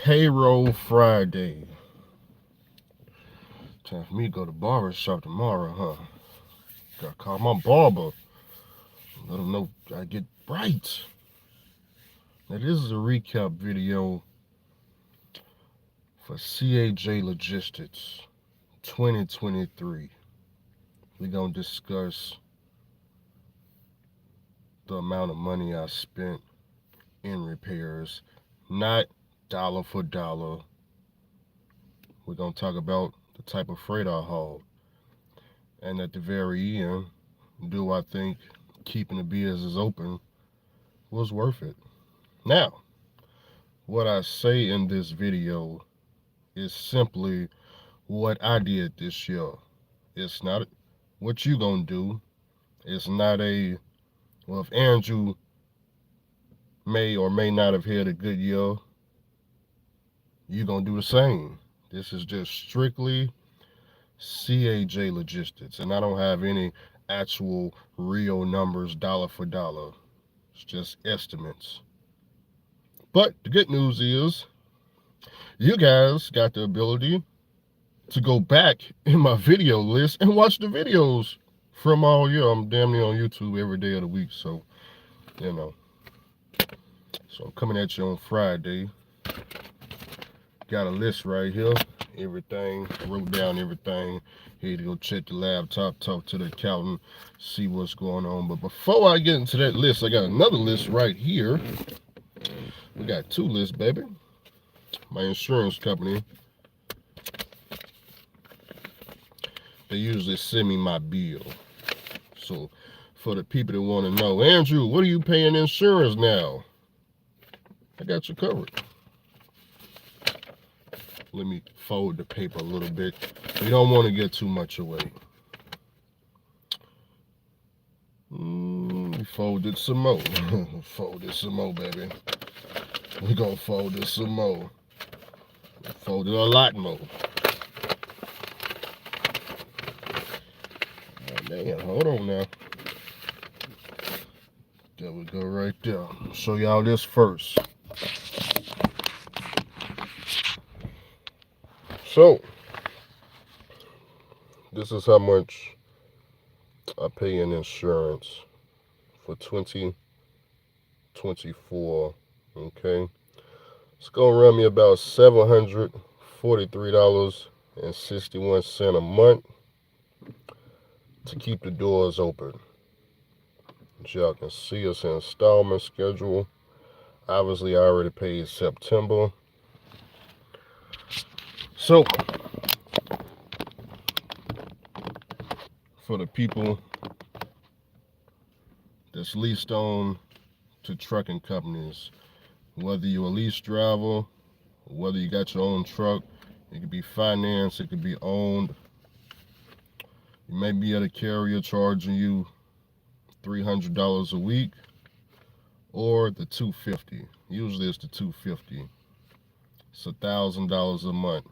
Payroll Friday. Time for me to go to barber shop tomorrow, huh? Gotta call my barber. Let him know I get right. Now this is a recap video for CAJ Logistics 2023. We're gonna discuss the amount of money I spent in repairs, not dollar for dollar. We're gonna talk about the type of freight I hauled. And at the very end, do I think keeping the business open was worth it? Now, what I say in this video is simply what I did this year. It's not what you gonna do. It's not well, if Andrew may or may not have had a good year, you gonna do the same. This is just strictly CAJ Logistics, and I don't have any actual real numbers dollar for dollar. It's just estimates. But the good news is you guys got the ability to go back in my video list and watch the videos from all year. I'm damn near on YouTube every day of the week, so you know. So I'm coming at you on Friday. Got a list right here. Everything. Wrote down everything. Here to go check the laptop, talk to the accountant, see what's going on. But before I get into that list, I got another list right here. We got two lists, baby. My insurance company, they usually send me my bill. So for the people that want to know, Andrew, what are you paying insurance now? I got you covered. Let me fold the paper a little bit. We don't want to get too much away. We folded some more. Fold it some more, baby. We're going to fold it some more. Fold it a lot more. Oh, man, hold on now. There we go right there. I'll show y'all this first. So, this is how much I pay in insurance for 2024, okay? It's going to run me about $743.61 a month to keep the doors open. As y'all can see, it's an installment schedule. Obviously, I already paid September. So, for the people that's leased on to trucking companies, whether you're a lease driver, whether you got your own truck, it could be financed, it could be owned. You may be at a carrier charging you $300 a week, or the $250. Usually it's the $250. It's $1,000 a month.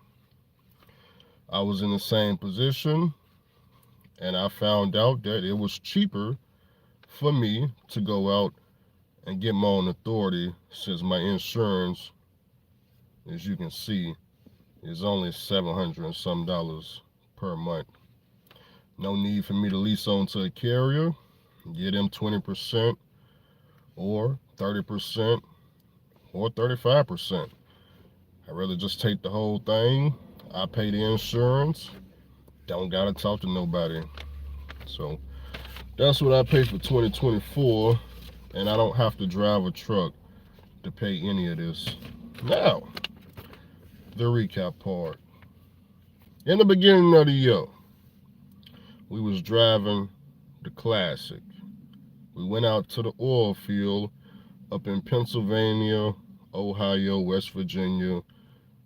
I was in the same position, and I found out that it was cheaper for me to go out and get my own authority, since my insurance, as you can see, is only $700 and some per month. No need for me to lease on to a carrier, get them 20% or 30% or 35%. I'd rather just take the whole thing. I pay the insurance, don't gotta talk to nobody. So that's what I pay for 2024, and I don't have to drive a truck to pay any of this. Now, the recap part. In the beginning of the year, we was driving the Classic. We went out to the oil field up in Pennsylvania, Ohio, West Virginia,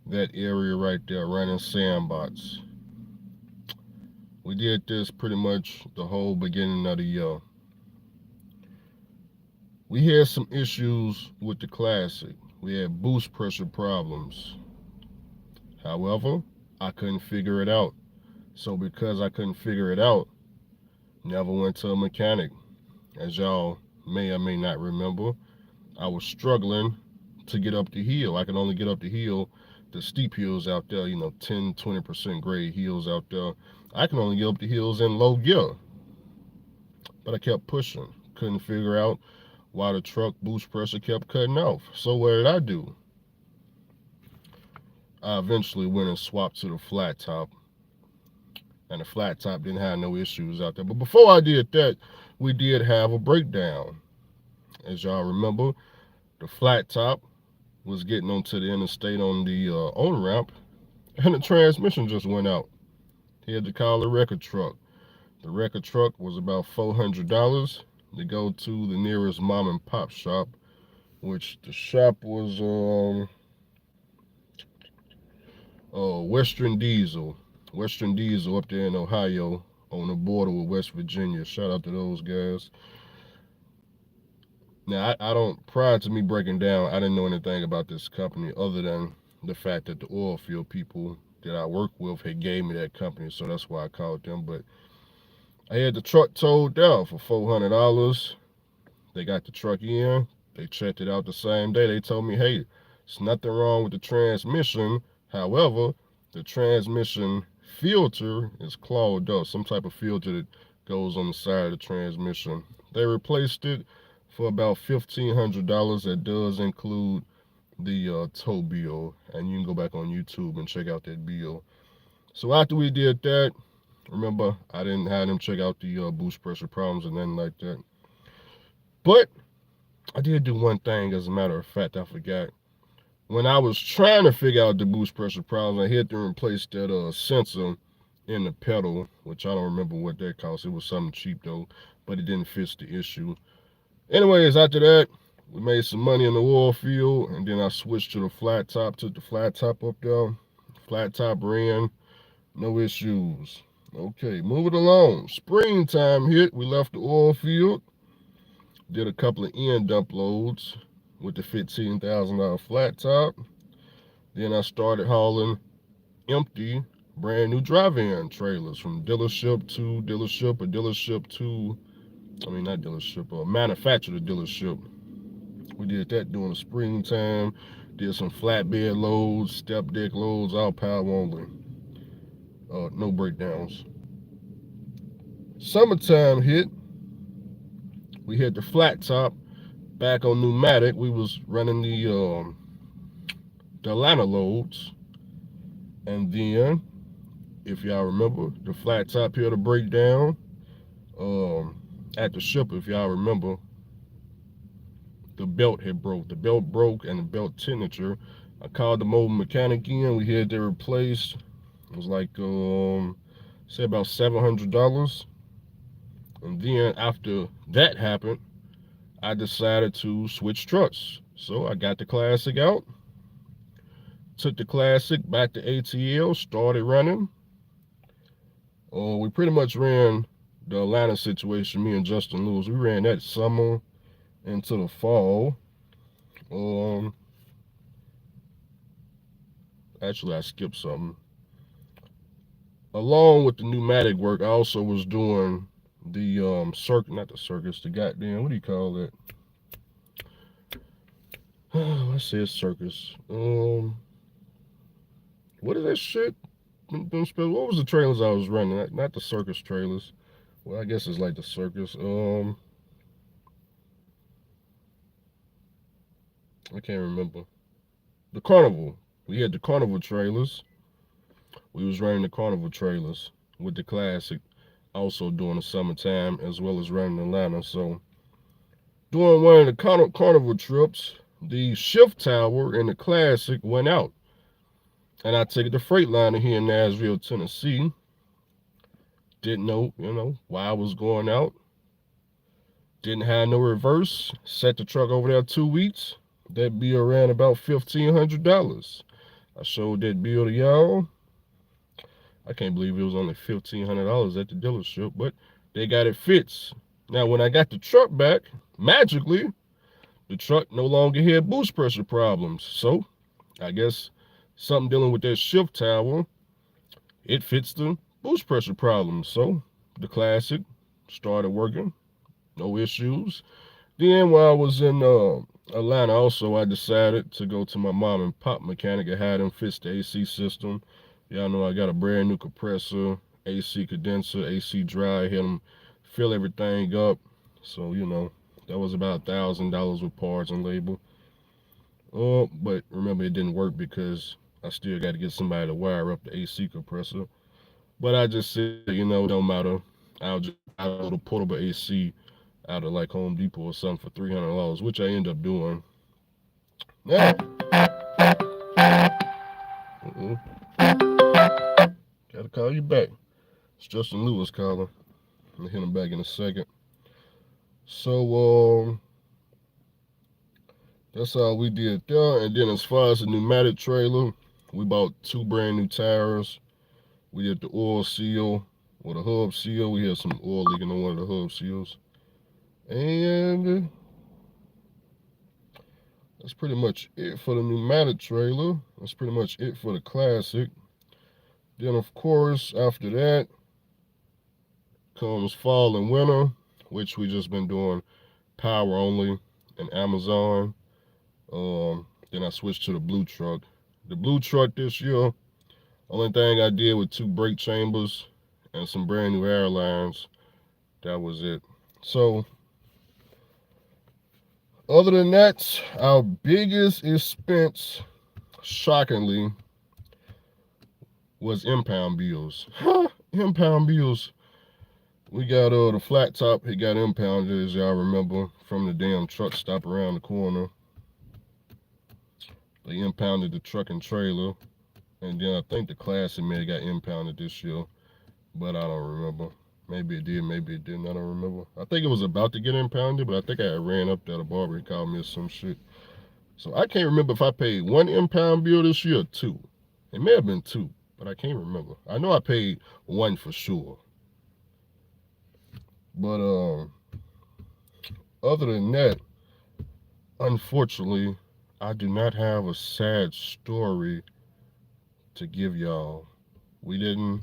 that area right there, running sandbots. We did this pretty much the whole beginning of the year. We had some issues with the Classic. We had boost pressure problems. However, I couldn't figure it out. So because I couldn't figure it out, never went to a mechanic. As y'all may or may not remember, I was struggling to get up the hill. I can only get up the hill, the steep hills out there, 10, 20% grade hills out there. I can only get up the hills in low gear. But I kept pushing. Couldn't figure out why the truck boost pressure kept cutting off. So what did I do? I eventually went and swapped to the flat top. And the flat top didn't have no issues out there. But before I did that, we did have a breakdown. As y'all remember, the flat top was getting onto the interstate on the on-ramp, and the transmission just went out. He had to call a record truck. The record truck was about $400 to go to the nearest mom and pop shop, which the shop was Western Diesel. Western Diesel up there in Ohio on the border with West Virginia. Shout out to those guys. Now, I don't, prior to me breaking down, I didn't know anything about this company other than the fact that the oil field people that I work with had gave me that company, so that's why I called them. But I had the truck towed down for $400. They got the truck in. They checked it out the same day. They told me, hey, there's nothing wrong with the transmission. However, the transmission filter is clogged up, some type of filter that goes on the side of the transmission. They replaced it for about $1,500. That does include the tow bill, and you can go back on YouTube and check out that bill. So after we did that, remember, I didn't have them check out the boost pressure problems and nothing like that. But I did do one thing, as a matter of fact, I forgot. When I was trying to figure out the boost pressure problems, I had to replace that sensor in the pedal, which I don't remember what that cost. It was something cheap though, but it didn't fix the issue. Anyways, after that, we made some money in the oil field, and then I switched to the flat top, took the flat top up there. Flat top ran, no issues. Okay, moving along. Springtime hit, we left the oil field, did a couple of end dump loads with the $15,000 flat top. Then I started hauling empty, brand new drive-in trailers from dealership to dealership, or dealership to, not dealership, manufacturer to dealership. We did that during the springtime. Did some flatbed loads, step deck loads, all power only. No breakdowns. Summertime hit. We hit the flat top. Back on pneumatic, we was running the Atlanta loads. And then, if y'all remember, the flat top here to break down. At the ship, if y'all remember, the belt had broke. The belt broke and the belt temperature. I called the mobile mechanic in. We had to replace. It was like, say about $700. And then after that happened, I decided to switch trucks. So I got the Classic out, took the Classic back to ATL, started running. We pretty much ran the Atlanta situation, me and Justin Lewis. We ran that summer into the fall. Actually, I skipped something. Along with the pneumatic work, I also was doing the circuit, not the circus, the goddamn, what do you call it? I said circus. What is that shit? What was the trailers I was running? Not the circus trailers. Well, I guess it's like the circus. I can't remember. The carnival. We had the carnival trailers. We was running the carnival trailers with the Classic, also during the summertime, as well as running Atlanta. So during one of the carnival trips, the shift tower in the Classic went out. And I took the Freightliner here in Nashville, Tennessee. Didn't know, why I was going out. Didn't have no reverse. Set the truck over there 2 weeks. That bill ran about $1,500. I showed that bill to y'all. I can't believe it was only $1,500 at the dealership, but they got it fixed. Now, when I got the truck back, magically, the truck no longer had boost pressure problems. So, I guess something dealing with that shift tower, it fits the boost pressure problems. So, the Classic started working, no issues. Then, while I was in Atlanta also, I decided to go to my mom and pop mechanic and had him fix the AC system. Y'all know I got a brand new compressor, AC condenser, AC dry, had him fill everything up. So, that was about $1,000 with parts and labor. But remember it didn't work because I still got to get somebody to wire up the AC compressor. But I just said, it don't matter. I'll just buy a little portable AC out of like Home Depot or something for $300, which I end up doing. Now, gotta call you back. It's Justin Lewis calling. I'm gonna hit him back in a second. So, that's all we did there. And then as far as the pneumatic trailer, we bought 2 brand new tires. We did the oil seal or the hub seal. We had some oil leaking on one of the hub seals. And that's pretty much it for the pneumatic trailer. That's pretty much it for the classic. Then, of course, after that comes fall and winter, which we just been doing power only and Amazon. Then I switched to the blue truck. The blue truck this year, only thing I did with 2 brake chambers and some brand new airlines. That was it. So, other than that, our biggest expense, shockingly, was impound bills. Impound bills. We got the flat top. It got impounded, as y'all remember, from the damn truck stop around the corner. They impounded the truck and trailer. And then I think the classic may have got impounded this year, but I don't remember. Maybe it did, maybe it didn't. I don't remember. I think it was about to get impounded, but I think I ran up there. The barber he called me or some shit. So I can't remember if I paid 1 impound bill this year or 2. It may have been 2, but I can't remember. I know I paid 1 for sure. But other than that, unfortunately, I do not have a sad story to give y'all. We didn't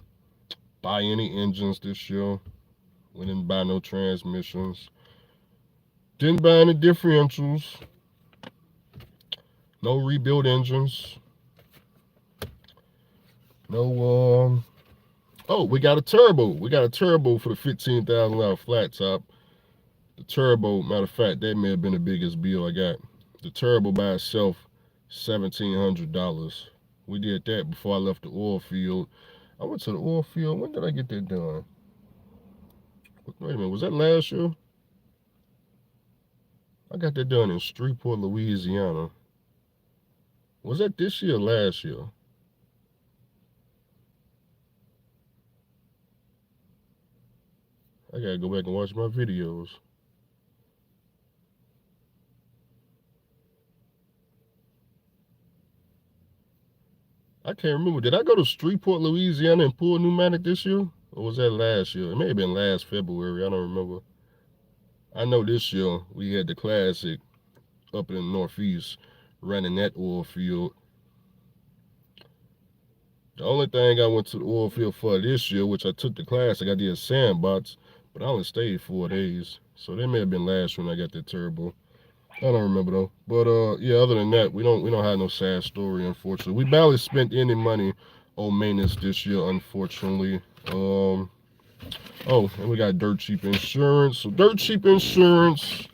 buy any engines this year. We didn't buy no transmissions. Didn't buy any differentials. No rebuild engines. No, oh, we got a turbo. We got a turbo for the $15,000 flat top. The turbo, matter of fact, that may have been the biggest bill I got. The turbo by itself, $1,700. We did that before I left the oil field. I went to the oil field. When did I get that done? Wait a minute, was that last year? I got that done in Shreveport, Louisiana. Was that this year or last year? I gotta go back and watch my videos. I can't remember. Did I go to Shreveport, Louisiana and pull pneumatic this year? Or was that last year? It may have been last February. I don't remember. I know this year we had the classic up in the Northeast running that oil field. The only thing I went to the oil field for this year, which I took the classic, I did sandbox, but I only stayed 4 days. So that may have been last year when I got that turbo. I don't remember though. But yeah, other than that, we don't have no sad story, unfortunately. We barely spent any money on maintenance this year, unfortunately. Oh, and we got dirt cheap insurance. So dirt cheap insurance,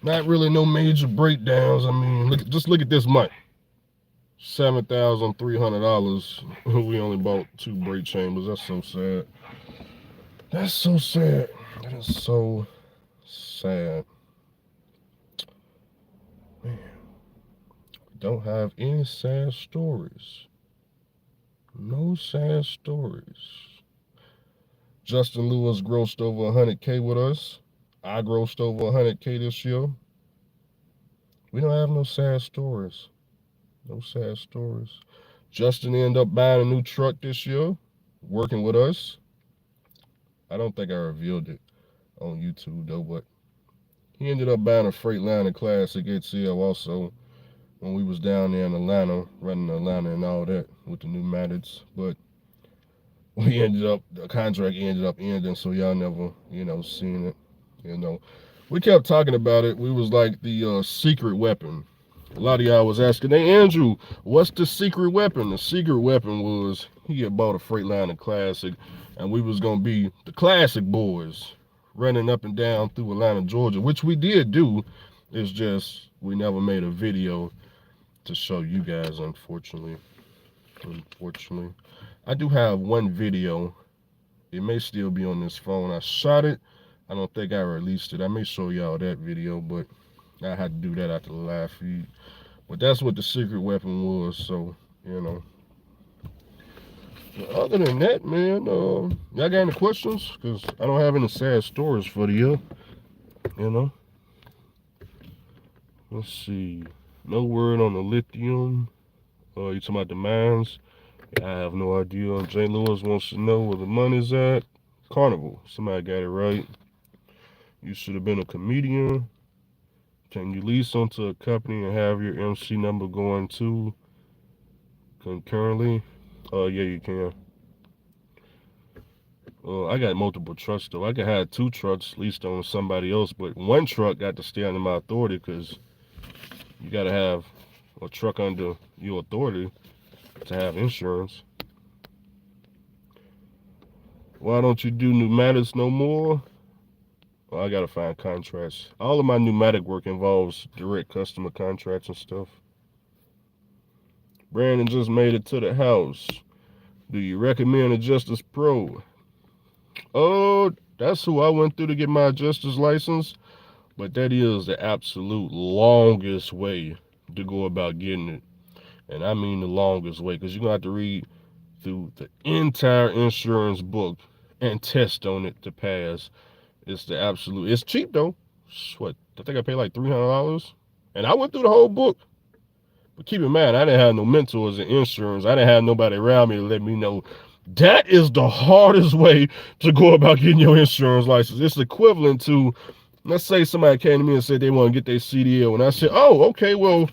not really no major breakdowns. I mean, just look at this month. $7,300. We only bought 2 brake chambers. That's so sad. That's so sad. That is so sad. Man, we don't have any sad stories. No sad stories. Justin Lewis grossed over 100K with us. I grossed over 100K this year. We don't have no sad stories. No sad stories. Justin ended up buying a new truck this year, working with us. I don't think I revealed it on YouTube though, but he ended up buying a Freightliner Classic HCL also when we was down there in Atlanta, running Atlanta and all that with the pneumatics. But the contract ended up ending, so y'all never, seen it. we kept talking about it. We was like the secret weapon. A lot of y'all was asking, hey Andrew, what's the secret weapon? The secret weapon was he had bought a Freightliner Classic, and we was gonna be the Classic boys running up and down through Atlanta, Georgia, which we did do. It's just we never made a video to show you guys, unfortunately. I do have one video. It may still be on this phone. I shot it. I don't think I released it. I may show y'all that video, but I had to do that after the live feed. But that's what the secret weapon was, so, you know. But other than that, man, y'all got any questions? Because I don't have any sad stories for the year, you know. Let's see. No word on the lithium. You talking about the mines? I have no idea. J. Lewis wants to know where the money's at. Carnival. Somebody got it right. You should have been a comedian. Can you lease onto a company and have your MC number going too concurrently? Yeah, you can. I got multiple trucks though. I could have 2 trucks leased on somebody else, but one truck got to stay under my authority because you got to have a truck under your authority to have insurance. Why don't you do pneumatics no more? Well, I gotta find contracts. All of my pneumatic work involves direct customer contracts and stuff. Brandon just made it to the house. Do you recommend Adjusters Pro? Oh, that's who I went through to get my adjuster's license. But that is the absolute longest way to go about getting it. And I mean the longest way, because you're going to have to read through the entire insurance book and test on it to pass. It's the absolute, it's cheap though. What, I think I paid like $300. And I went through the whole book. But keep in mind, I didn't have no mentors in insurance. I didn't have nobody around me to let me know that is the hardest way to go about getting your insurance license. It's equivalent to, let's say somebody came to me and said they want to get their CDL. And I said, oh, okay, well,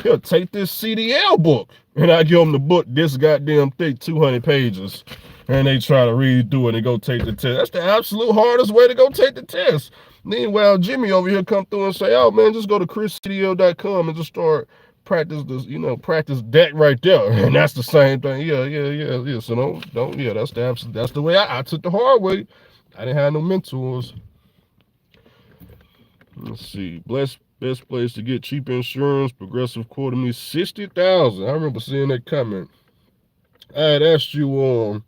here, take this CDL book. And I give them the book, this goddamn thick, 200 pages. And they try to read through it and go take the test. That's the absolute hardest way to go take the test. Meanwhile, Jimmy over here come through and say, oh, man, just go to chriscdl.com and just start practice this, practice that right there. And that's the same thing. Yeah. So don't, that's the way I took the hard way. I didn't have no mentors. Let's see. Best place to get cheap insurance. Progressive quoted me $60,000. I remember seeing that comment. I had asked you,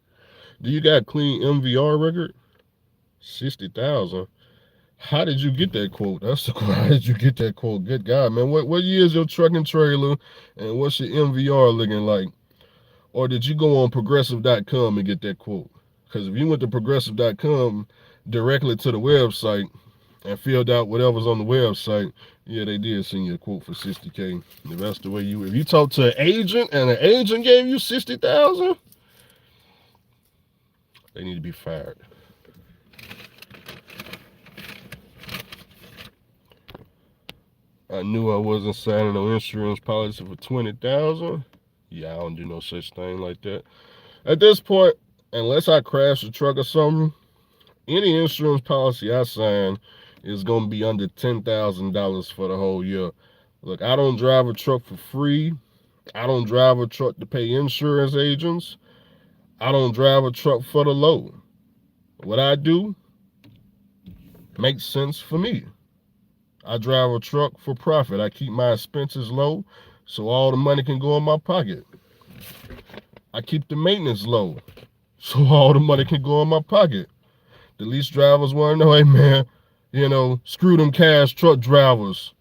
do you got clean MVR record? $60,000. How did you get that quote? That's the quote. How did you get that quote? Good God, man. What year is your truck and trailer, and what's your MVR looking like? Or did you go on progressive.com and get that quote? Because if you went to progressive.com directly to the website and filled out whatever's on the website, yeah, they did send you a quote for $60K. If that's the way if you talk to an agent and an agent gave you $60,000, they need to be fired. I knew I wasn't signing no insurance policy for $20,000. Yeah, I don't do no such thing like that. At this point, unless I crash a truck or something, any insurance policy I sign is going to be under $10,000 for the whole year. Look, I don't drive a truck for free. I don't drive a truck to pay insurance agents. I don't drive a truck for the low. What I do makes sense for me. I drive a truck for profit. I keep my expenses low so all the money can go in my pocket. I keep the maintenance low so all the money can go in my pocket. The lease drivers want to know, hey man, screw them cash truck drivers.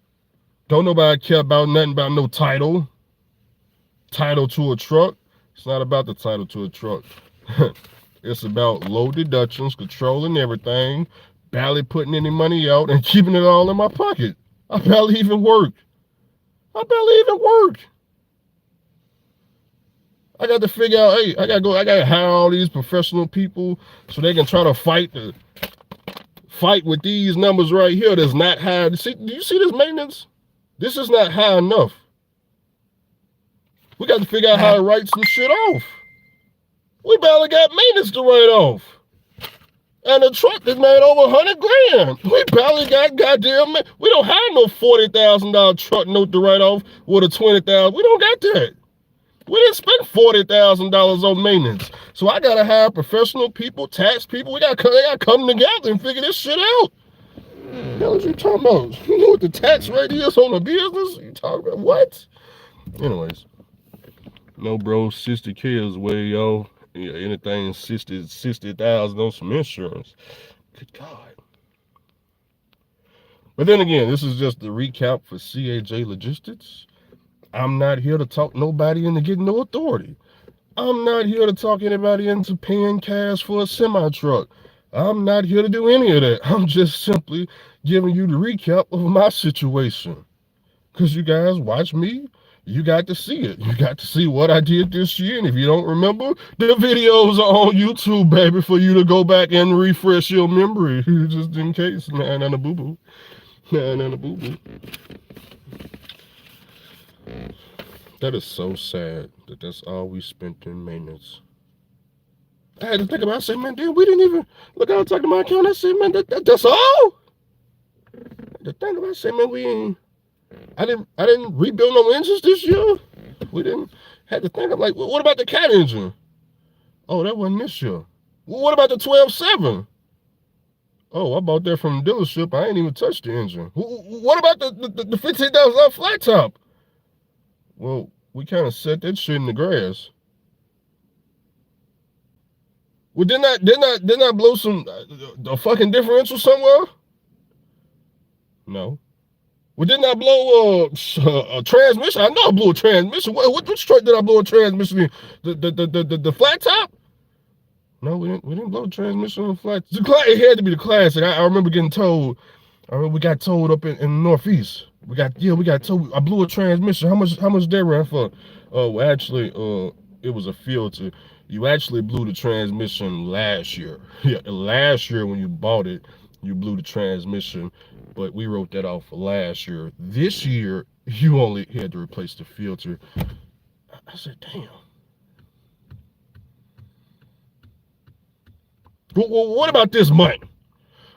Don't nobody care about nothing about no title. Title to a truck. It's not about the title to a truck. It's about low deductions, controlling everything, barely putting any money out, and keeping it all in my pocket. I barely even work. I got to figure out, hey, I got to hire all these professional people so they can try to fight with these numbers right here that's not high. Do you see this maintenance? This is not high enough. We got to figure out how to write some shit off. We barely got maintenance to write off. And the truck is made over 100 grand. We barely got goddamn, we don't have no $40,000 truck note to write off with a $20,000. We don't got that. We didn't spend $40,000 on maintenance. So I gotta hire professional people, tax people. They gotta come together and figure this shit out. Hell, what you talking about? You know what the tax rate is on a business? You talking about what? Anyways, no, bro, 60K is way, yo. Yeah, anything 60,000 on some insurance. Good God. But then again, this is just the recap for CAJ Logistics. I'm not here to talk nobody into getting no authority. I'm not here to talk anybody into paying cash for a semi-truck. I'm not here to do any of that. I'm just simply giving you the recap of my situation. Because you guys watch me, you got to see it. You got to see what I did this year. And if you don't remember, the videos are on YouTube, baby, for you to go back and refresh your memory. Just in case. Nah, a boo-boo. Nah, a boo-boo. That is so sad that that's all we spent in maintenance. I had to think about it. I said, man, dude, we didn't even look out talking to my account. I said, man, that's all? The thing about it, I said, man, we ain't. I didn't rebuild no engines this year. We didn't. Had to think. I'm like, well, what about the cat engine? Oh, that wasn't this year. Well, what about the 12.7? Oh, I bought that from the dealership. I ain't even touched the engine. What about the $15,000 flat top? Well, we kind of set that shit in the grass. Well, didn't I blow a fucking differential somewhere? No. Well, didn't I blow a transmission? I know I blew a transmission. Which truck did I blow a transmission in? The flat top? No, we didn't blow a transmission on the flat. It had to be the classic. I remember getting told. I remember we got towed up in the Northeast. We got towed. I blew a transmission. How much that ran for? Well, actually, it was a filter. You actually blew the transmission last year. Yeah, last year when you bought it, you blew the transmission, but we wrote that off for last year. This year, you only had to replace the filter. I said, damn. Well, what about this month?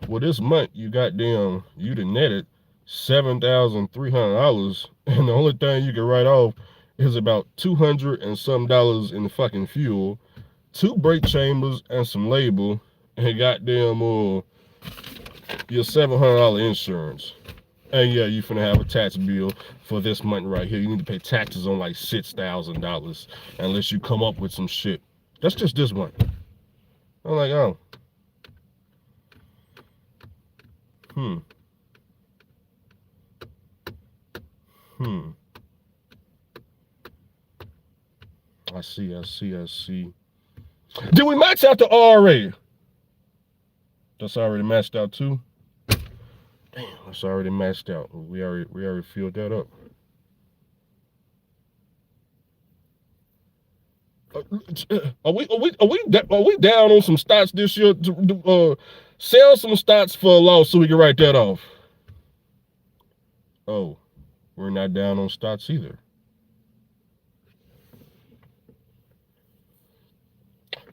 Well, this month you done netted $7,300, and the only thing you can write off is about $200 and some in the fucking fuel, 2 brake chambers and some labor, and goddamn your $700 insurance. And yeah, you finna have a tax bill for this month right here. You need to pay taxes on like $6,000 unless you come up with some shit. That's just this month. I'm like, oh. I see. Did we match out the RA? That's already matched out too? Damn, that's already matched out. We already filled that up. Are we down on some stats this year? Sell some stats for a loss so we can write that off. Oh, we're not down on stats either.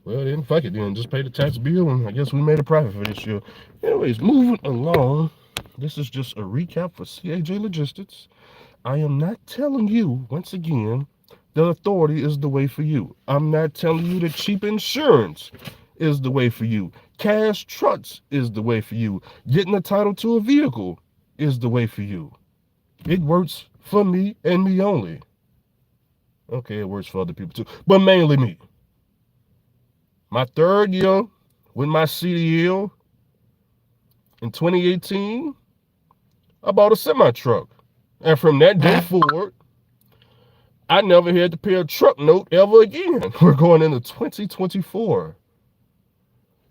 Well, then, fuck it then. Just pay the tax bill, and I guess we made a profit for this year. Anyways, moving along. This is just a recap for CAJ Logistics. I am not telling you, once again, that authority is the way for you. I'm not telling you that cheap insurance is the way for you. Cash trucks is the way for you. Getting a title to a vehicle is the way for you. It works for me and me only. Okay, it works for other people too, but mainly me. My 3rd year with my CDL in 2018, I bought a semi-truck. And from that day forward, I never had to pay a truck note ever again. We're going into 2024.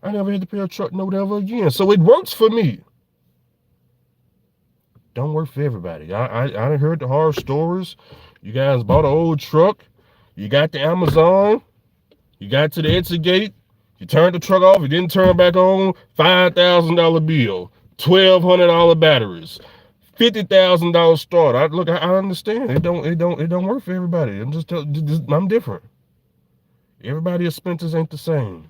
I never had to pay a truck note ever again. So it works for me. Don't work for everybody. I heard the horror stories. You guys bought an old truck. You got the Amazon. You got to the exit gate. You turned the truck off. You didn't turn it back on. $5,000 bill. $1,200 batteries. $50,000 start. I understand. It don't work for everybody. I'm different. Everybody's expenses ain't the same.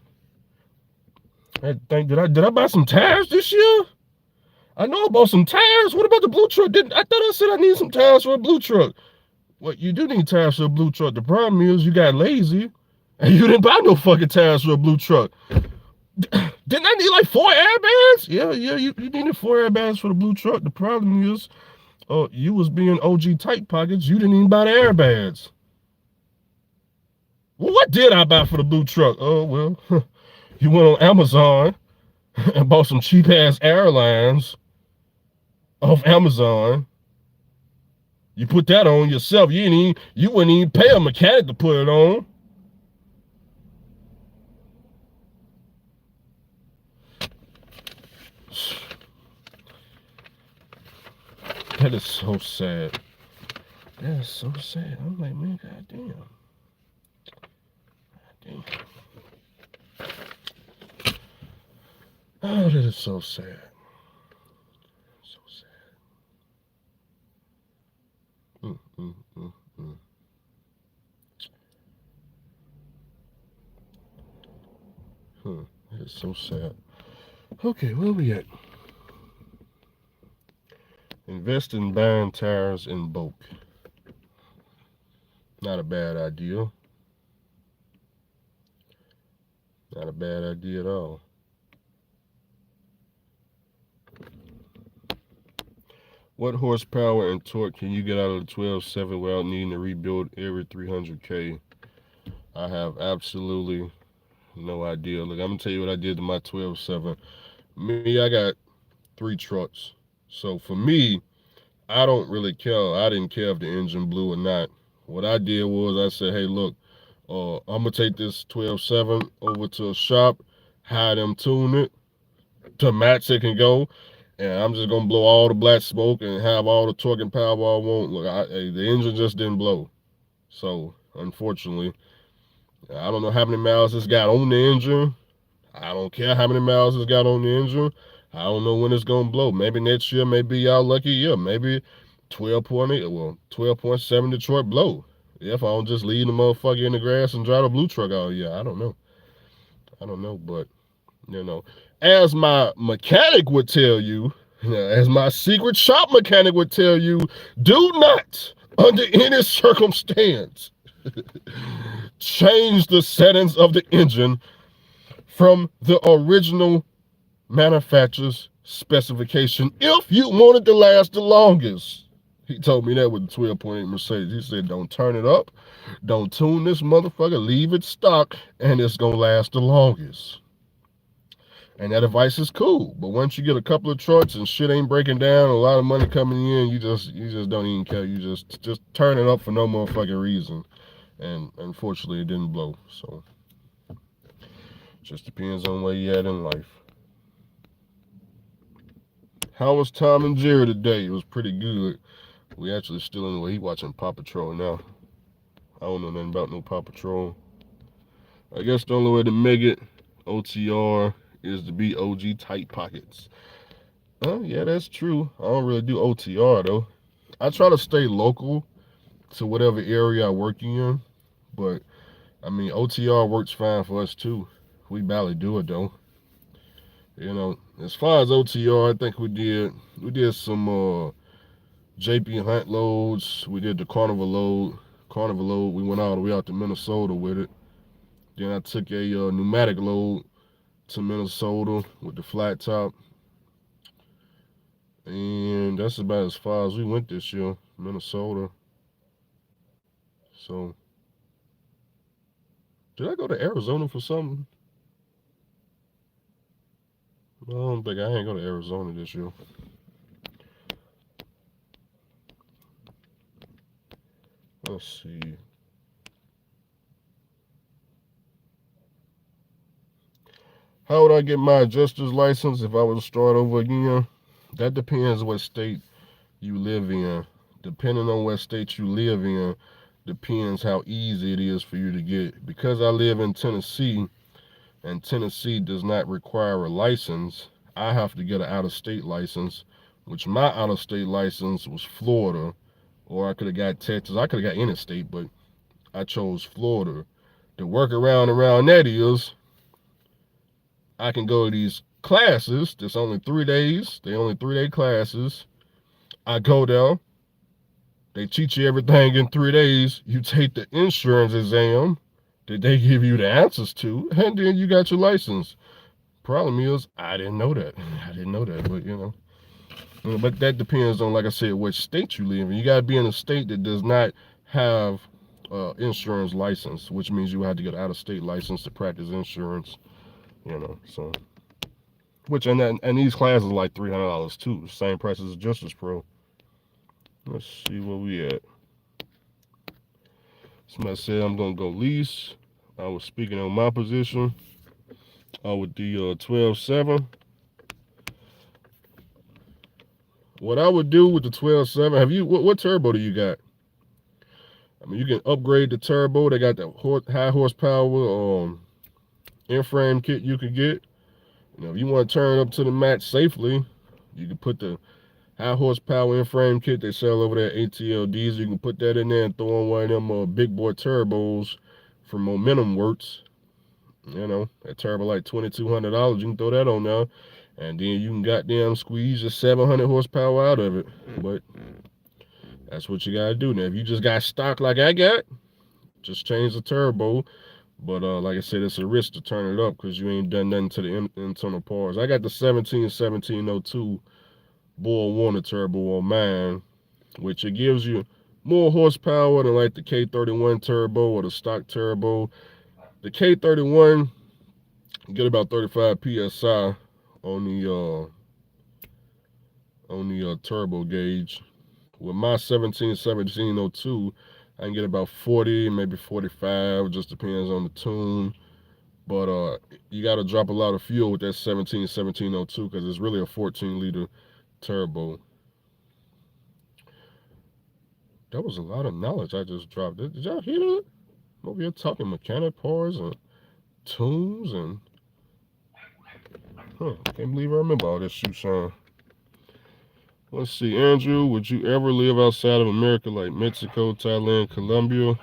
Did I buy some tires this year? I know I bought some tires. What about the blue truck? I thought I said I need some tires for a blue truck. Well, you do need tires for a blue truck. The problem is you got lazy and you didn't buy no fucking tires for a blue truck. Didn't I need like 4 airbags? Yeah, you needed 4 airbags for the blue truck. The problem is, you was being OG tight pockets. You didn't even buy the airbags. Well, what did I buy for the blue truck? Oh, well, you went on Amazon and bought some cheap ass airlines off Amazon. You put that on yourself. You wouldn't even pay a mechanic to put it on. That is so sad. That is so sad. I'm like, man, goddamn. Oh, that is so sad. So sad. That is so sad. Okay, where we at? Invest in buying tires in bulk. Not a bad idea. Not a bad idea at all. What horsepower and torque can you get out of the 12.7 without needing to rebuild every 300K? I have absolutely no idea. Look, I'm going to tell you what I did to my 12.7. Me, I got 3 trucks. So for me, I don't really care. I didn't care if the engine blew or not. What I did was I said, hey, look, I'm going to take this 12.7 over to a shop, have them tune it to match it can go, and I'm just going to blow all the black smoke and have all the torque and power I want. Look, the engine just didn't blow. So, unfortunately, I don't know how many miles this got on the engine. I don't care how many miles it's got on the engine. I don't know when it's going to blow. Maybe next year, maybe y'all lucky year. Maybe 12.8, well, 12.7 Detroit blow. If I don't just leave the motherfucker in the grass and drive the blue truck all year. I don't know. But, as my mechanic would tell you, as my secret shop mechanic would tell you, do not, under any circumstance, change the settings of the engine from the original manufacturer's specification if you want it to last the longest. He told me that with the 12.8 Mercedes. He said, don't turn it up, don't tune this motherfucker, leave it stock, and it's gonna last the longest. And that advice is cool, but once you get a couple of trucks and shit ain't breaking down, a lot of money coming in, you just don't even care. You just turn it up for no motherfucking reason. And unfortunately, it didn't blow. So just depends on where you at in life. How was Tom and Jerry today? It was pretty good. We actually still in the way. He watching Paw Patrol now. I don't know nothing about no Paw Patrol. I guess the only way to make it OTR is to be OG tight pockets. Yeah, that's true. I don't really do OTR though. I try to stay local to whatever area I work in, but I mean OTR works fine for us too. We barely do it though. As far as OTR, I think we did some JP Hunt loads. We did the Carnival load. We went all the way out to Minnesota with it. Then I took a pneumatic load to Minnesota with the flat top. And that's about as far as we went this year, Minnesota. So, did I go to Arizona for something? I don't think I ain't go to Arizona this year. Let's see. How would I get my adjuster's license if I was to start over again? That depends what state you live in. Depending on what state you live in, depends how easy it is for you to get. Because I live in Tennessee, and Tennessee does not require a license, I have to get an out-of-state license, which my out-of-state license was Florida, or I could have got Texas. I could have got any state, but I chose Florida. The workaround around that is I can go to these classes. There's only 3 days. They only 3-day classes. I go there. They teach you everything in 3 days. You take the insurance exam that they give you the answers to, and then you got your license. Problem is, I didn't know that. I didn't know that, but but that depends on, like I said, which state you live in. You got to be in a state that does not have insurance license, which means you have to get an out-of-state license to practice insurance. So and these classes are like $300 too, same price as a Justice Pro. Let's see where we at. Somebody said I'm gonna go lease. I was speaking on my position with the 12.7. What I would do with the 12.7, what turbo do you got? I mean, you can upgrade the turbo. They got that high horsepower in-frame kit you can get. If you want to turn it up to the max safely, you can put the high horsepower in-frame kit they sell over there at ATLDs. You can put that in there and throw on one of them big boy turbos from Momentum Works. That turbo like $2,200. You can throw that on there, and then you can goddamn squeeze your 700 horsepower out of it. But that's what you gotta do. Now, if you just got stock like I got, just change the turbo. But like I said, it's a risk to turn it up because you ain't done nothing to the internal parts. I got the 1702 Bull Warner turbo on mine, which it gives you more horsepower than like the K31 turbo or the stock turbo. The K31, you get about 35 psi on the turbo gauge. With my 1702, I can get about 40, maybe 45, just depends on the tune. But you got to drop a lot of fuel with that 1702 because it's really a 14-liter turbo. That was a lot of knowledge I just dropped. Did y'all hear that? I'm over here talking mechanic parts and tunes and... can't believe I remember all this shoe shine. Let's see, Andrew, would you ever live outside of America like Mexico, Thailand, Colombia?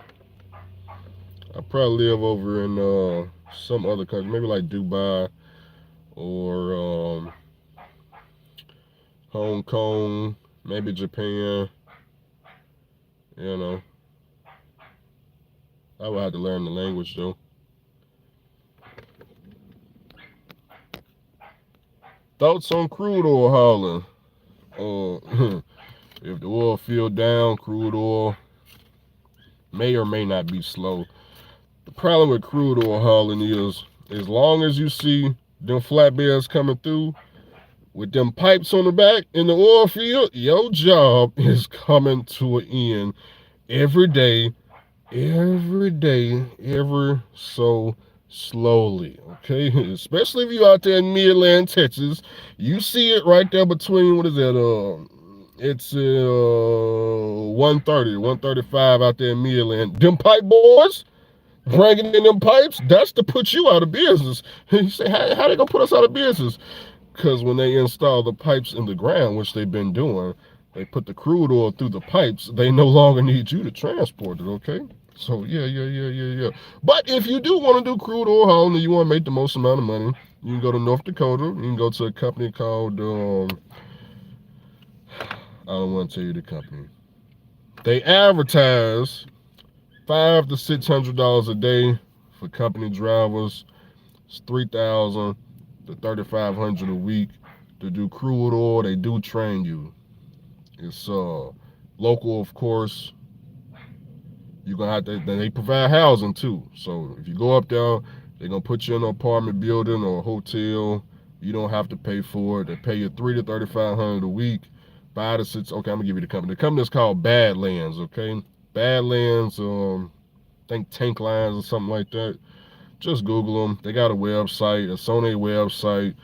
I'd probably live over in some other country, maybe like Dubai or Hong Kong, maybe Japan. I would have to learn the language though. Thoughts on crude oil hauling? If the oil field down, crude oil may or may not be slow. The problem with crude oil hauling is, as long as you see them flatbeds coming through with them pipes on the back in the oil field, your job is coming to an end every day, ever so slowly, okay? Especially if you're out there in Midland, Texas. You see it right there between, what is that, it's 130, 135 out there in Midland. Them pipe boys bringing in them pipes, that's to put you out of business. You say, how they gonna put us out of business? Because when they install the pipes in the ground, which they've been doing, they put the crude oil through the pipes, they no longer need you to transport it, okay? So, yeah. But if you do want to do crude oil hauling and you want to make the most amount of money, you can go to North Dakota. You can go to a company called, I don't want to tell you the company. They advertise $500 to $600 a day for company drivers. It's $3,000 to $3,500 a week to do crude oil. They do train you. It's local, of course. You're gonna have to. They provide housing too. So if you go up there, they're gonna put you in an apartment building or a hotel. You don't have to pay for it. They pay you $300 to $3,500 a week. 5 to 6. Okay, I'm gonna give you the company. The company is called Badlands. Okay, Badlands. I think Tank Lines or something like that. Just Google them. They got a website. It's on their website.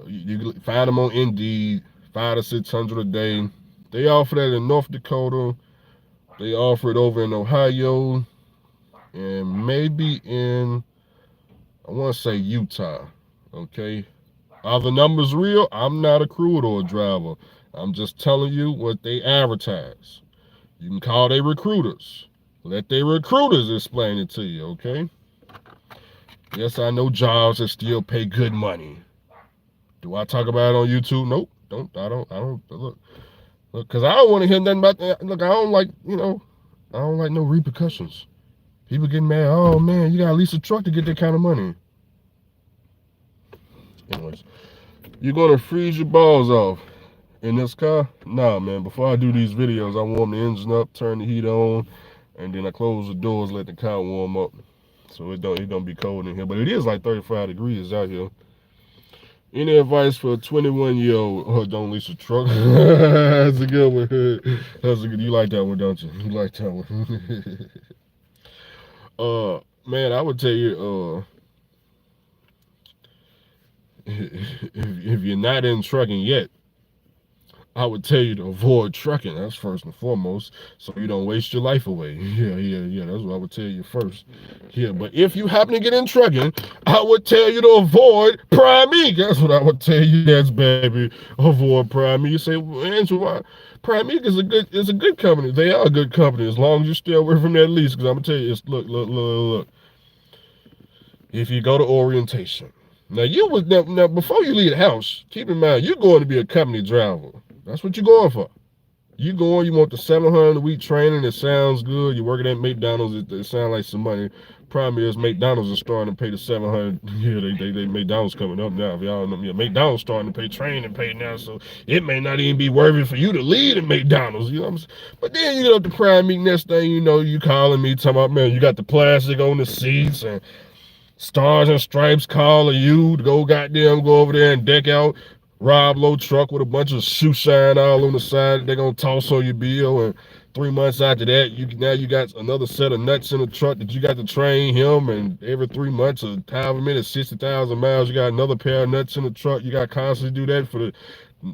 You can find them on Indeed. $500 to $600 a day. They offer that in North Dakota. They offer it over in Ohio and maybe in, I want to say Utah. Okay. Are the numbers real? I'm not a crude oil driver. I'm just telling you what they advertise. You can call their recruiters. Let their recruiters explain it to you, okay? Yes, I know jobs that still pay good money. Do I talk about it on YouTube? Nope. I don't look, because I don't want to hear nothing about that. Look, I don't like, I don't like no repercussions. People getting mad. Oh man, you got to lease a truck to get that kind of money. Anyways, you're gonna freeze your balls off in this car? Nah, man. Before I do these videos, I warm the engine up, turn the heat on, and then I close the doors, let the car warm up, so it don't be cold in here. But it is like 35 degrees out here. Any advice for a 21-year-old? Oh, don't lease a truck. That's a good one. That's a good. You like that one, don't you? You like that one. Man, I would tell you, if you're not in trucking yet, I would tell you to avoid trucking. That's first and foremost, so you don't waste your life away. Yeah. That's what I would tell you first. Yeah, but if you happen to get in trucking, I would tell you to avoid Prime Inc. That's what I would tell you. That's baby, avoid Prime Inc. You say, well, Andrew, why? Prime Inc. is a good company. They are a good company as long as you stay away from that lease. Because I'm gonna tell you, it's look. If you go to orientation, now before you leave the house, keep in mind you're going to be a company driver. That's what you're going for. You want the 700 a week training. It sounds good. You're working at McDonald's. It sounds like some money. Problem is, McDonald's is starting to pay the 700. Yeah, they McDonald's coming up now. If y'all know, yeah, McDonald's starting to pay training pay now, so it may not even be worth it for you to lead at McDonald's. You know what I'm saying? But then you get up to Prime Meat, next thing you know, you calling me talking about, man, you got the plastic on the seats and Stars and Stripes calling you to go over there and deck out Rob Lowe truck with a bunch of shoe shine all on the side. They're gonna toss on your bill, and 3 months after that, you got another set of nuts in the truck that you got to train him. And every 3 months or however many 60,000 miles, you got another pair of nuts in the truck. You got to constantly do that for the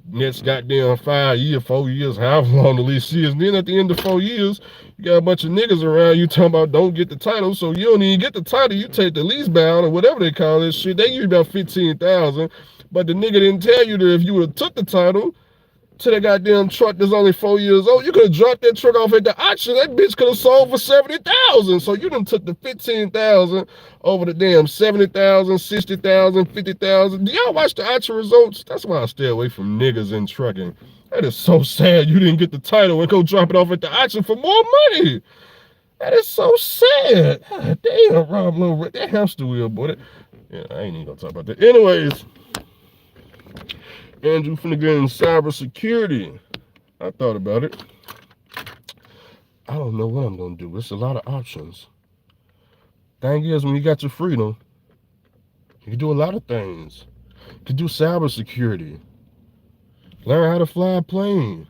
next goddamn 5 years, 4 years, however long the lease is. And then at the end of 4 years, you got a bunch of niggas around you talking about don't get the title, so you don't even get the title. You take the lease bound or whatever they call this shit. They give you about 15,000, but the nigga didn't tell you that if you would have took the title to that goddamn truck that's only 4 years old, you could have dropped that truck off at the auction. That bitch could have sold for 70,000. So you done took the 15,000 over the damn 70,000, 60,000, 50,000. Do y'all watch the auction results? That's why I stay away from niggas in trucking. That is so sad. You didn't get the title and go drop it off at the auction for more money. That is so sad. God damn, Rob Lowe, that hamster wheel, boy. Yeah, I ain't even gonna talk about that. Anyways, Andrew finna get in cybersecurity. I thought about it. I don't know what I'm gonna do. It's a lot of options. Thing is, when you got your freedom, you can do a lot of things. You can do cybersecurity. Learn how to fly a plane.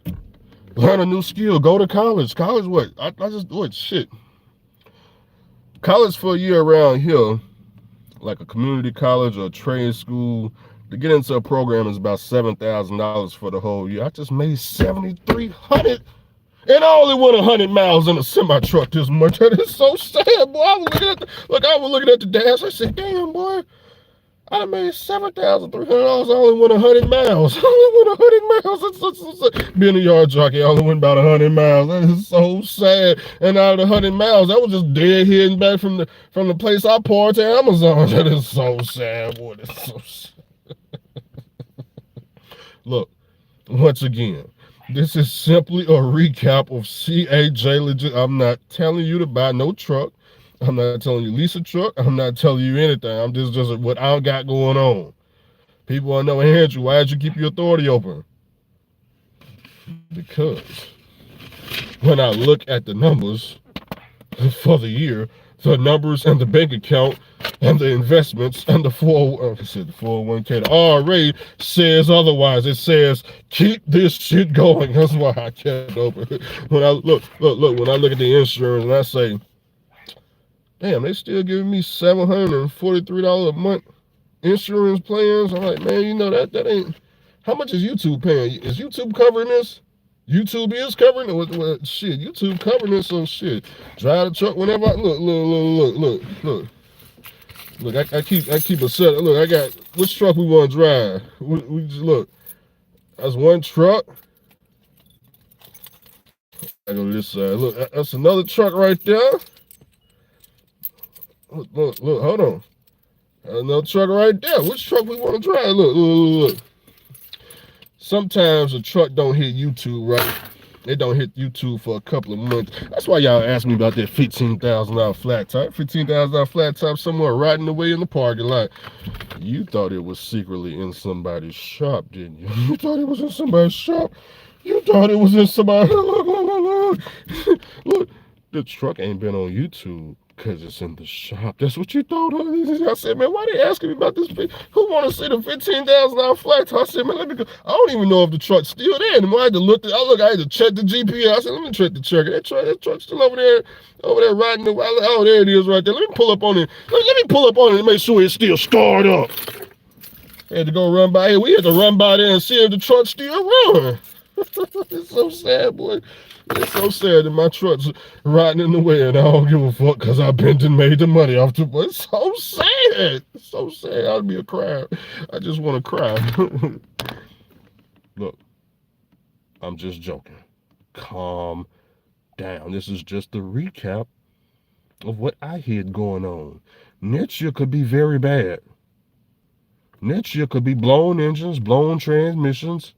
Learn a new skill. Go to college. College what? I just what shit. College for a year around here, like a community college or a trade school, to get into a program is about $7,000 for the whole year. I just made $7,300, and I only went 100 miles in a semi truck this month. That is so sad, boy. I was looking at the dash. I said, damn, boy, I made $7,300. I only went 100 miles. I only went 100 miles. Being a yard jockey, I only went about 100 miles. That is so sad. And out of the 100 miles, that was just dead heading back from the place I parked to Amazon. That is so sad, boy. That's so sad. Look, once again, this is simply a recap of CAJ Logistics. I'm not telling you to buy no truck. I'm not telling you lease a truck. I'm not telling you anything. I'm just what I got going on. People want to know, hey, Andrew, why did you keep your authority open? Because when I look at the numbers for the year, the numbers and the bank account and the investments and the 401k, the RRA says otherwise. It says keep this shit going. That's why I kept open. When I look, when I look at the insurance and I say, damn, they still giving me $743 a month insurance plans. I'm like, man, you know that ain't. How much is YouTube paying? Is YouTube covering this? YouTube is covering it. Shit, YouTube covering this. So shit, drive the truck whenever I look. I keep a set. Look, I got which truck we want to drive. We just look. That's one truck. I go to this side. Look, that's another truck right there. Look, hold on. Another truck right there. Which truck we want to drive? Look. Sometimes a truck don't hit YouTube, right? It don't hit YouTube for a couple of months. That's why y'all asked me about that $15,000 flat top. $15,000 flat top somewhere riding away in the parking lot. You thought it was secretly in somebody's shop, didn't you? You thought it was in somebody's shop. You thought it was in somebody's... Look, the truck ain't been on YouTube because it's in the shop. That's what you thought. I said, man, why they asking me about this? Who want to see the $15,000 flat top? I said, man, let me go. I don't even know if the truck's still there anymore. I had to look. I had to check the GPS. I said, let me check the truck. That truck's still over there riding the... Oh, there it is right there. Let me pull up on it. Let me pull up on it and make sure it's still starred up. I had to go run by here. We had to run by there and see if the truck's still running. It's so sad, boy. It's so sad that my truck's riding in the way and I don't give a fuck because I bent and made the money off the boy. It's so sad. It's so sad. I'd be a cry. I just want to cry. Look, I'm just joking. Calm down. This is just a recap of what I had going on. Next year could be very bad. Next year could be blown engines, blown transmissions,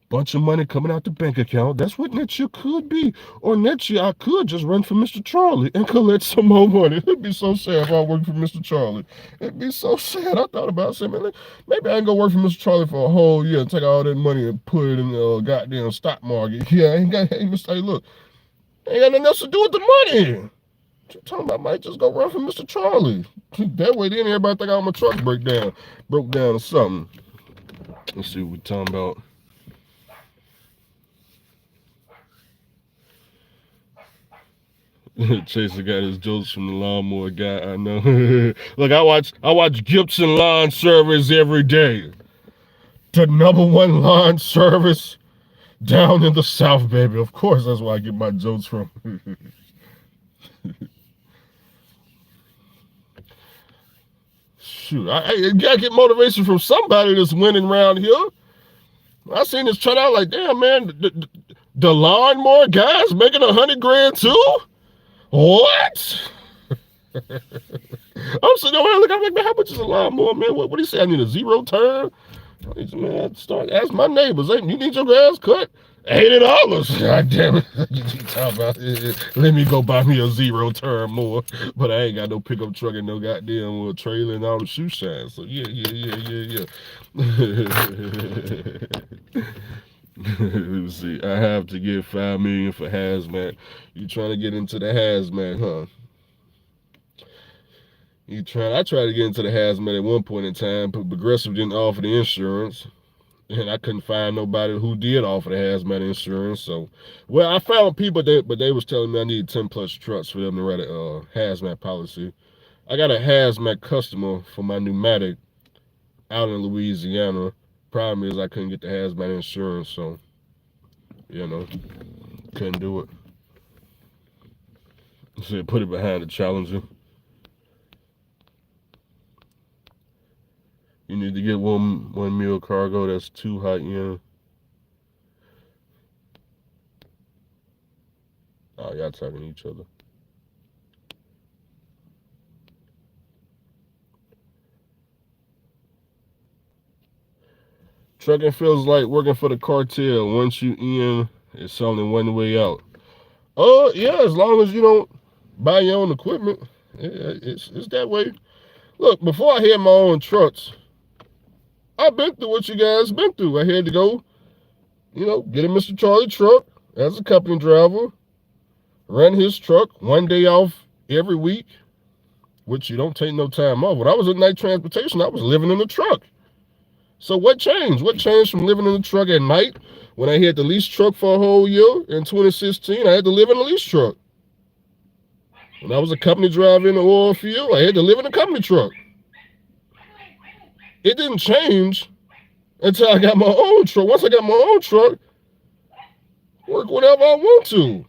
bunch of money coming out the bank account. That's what next year could be. Or next year I could just run for Mr. Charlie and collect some more money. It'd be so sad if I worked for Mr. Charlie. It'd be so sad. I thought about saying, man, maybe I ain't gonna work for Mr. Charlie for a whole year and take all that money and put it in the goddamn stock market. Yeah, I ain't got, hey, Mr. Look, I ain't got nothing else to do with the money. What you talking about? I might just go run for Mr. Charlie. That way then everybody think all my trucks broke down or something. Let's see what we're talking about. Chaser got his jokes from the lawnmower guy. I know. Look, I watch Gibson Lawn Service every day. The #1 lawn service down in the South, baby. Of course, that's where I get my jokes from. Shoot, I gotta get motivation from somebody that's winning around here. I seen this chart out like, damn, man, the lawnmower guy's making $100,000 too? What? I'm sitting there looking, I'm like, man, how much is a lawnmower, man? What do you say? I need a zero turn? Man, start asking my neighbors, hey, you need your grass cut? $80. God damn it. You talking about, let me go buy me a zero turn more. But I ain't got no pickup truck and no goddamn trailer and all the shoe shines. So yeah. Let's see. I have to get $5 million for hazmat. You trying to get into the hazmat, huh? I tried to get into the hazmat at one point in time, but Progressive didn't offer the insurance. And I couldn't find nobody who did offer the hazmat insurance. So, well, I found people but they was telling me I needed 10 plus trucks for them to write a hazmat policy. I got a hazmat customer for my pneumatic out in Louisiana. Problem is I couldn't get the hazmat insurance, so, couldn't do it. So put it behind the Challenger. You need to get one mil cargo that's too hot, Oh, y'all talking to each other. Trucking feels like working for the cartel. Once you in, it's only one way out. Yeah, as long as you don't buy your own equipment, it's that way. Look, before I had my own trucks, I've been through what you guys been through. I had to go, get a Mr. Charlie truck as a company driver, run his truck 1 day off every week, which you don't take no time off. When I was at night transportation, I was living in the truck. So what changed? What changed from living in the truck at night when I had the lease truck for a whole year in 2016? I had to live in a lease truck. When I was a company driver in the oil field, I had to live in a company truck. It didn't change until I got my own truck. Once I got my own truck, work whatever I want to.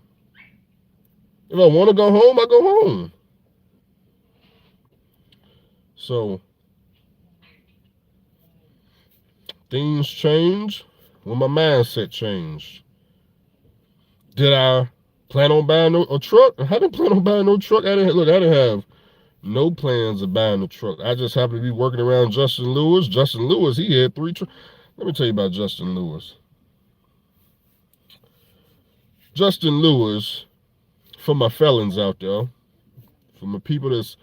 If I want to go home, I go home. So things change when my mindset changed. Did I plan on buying a truck? I didn't plan on buying no truck. I didn't have No plans of buying the truck. I just happened to be working around Justin Lewis. Justin Lewis, he had 3 trucks. Let me tell you about Justin Lewis. Justin Lewis, for my felons out there, for my people that's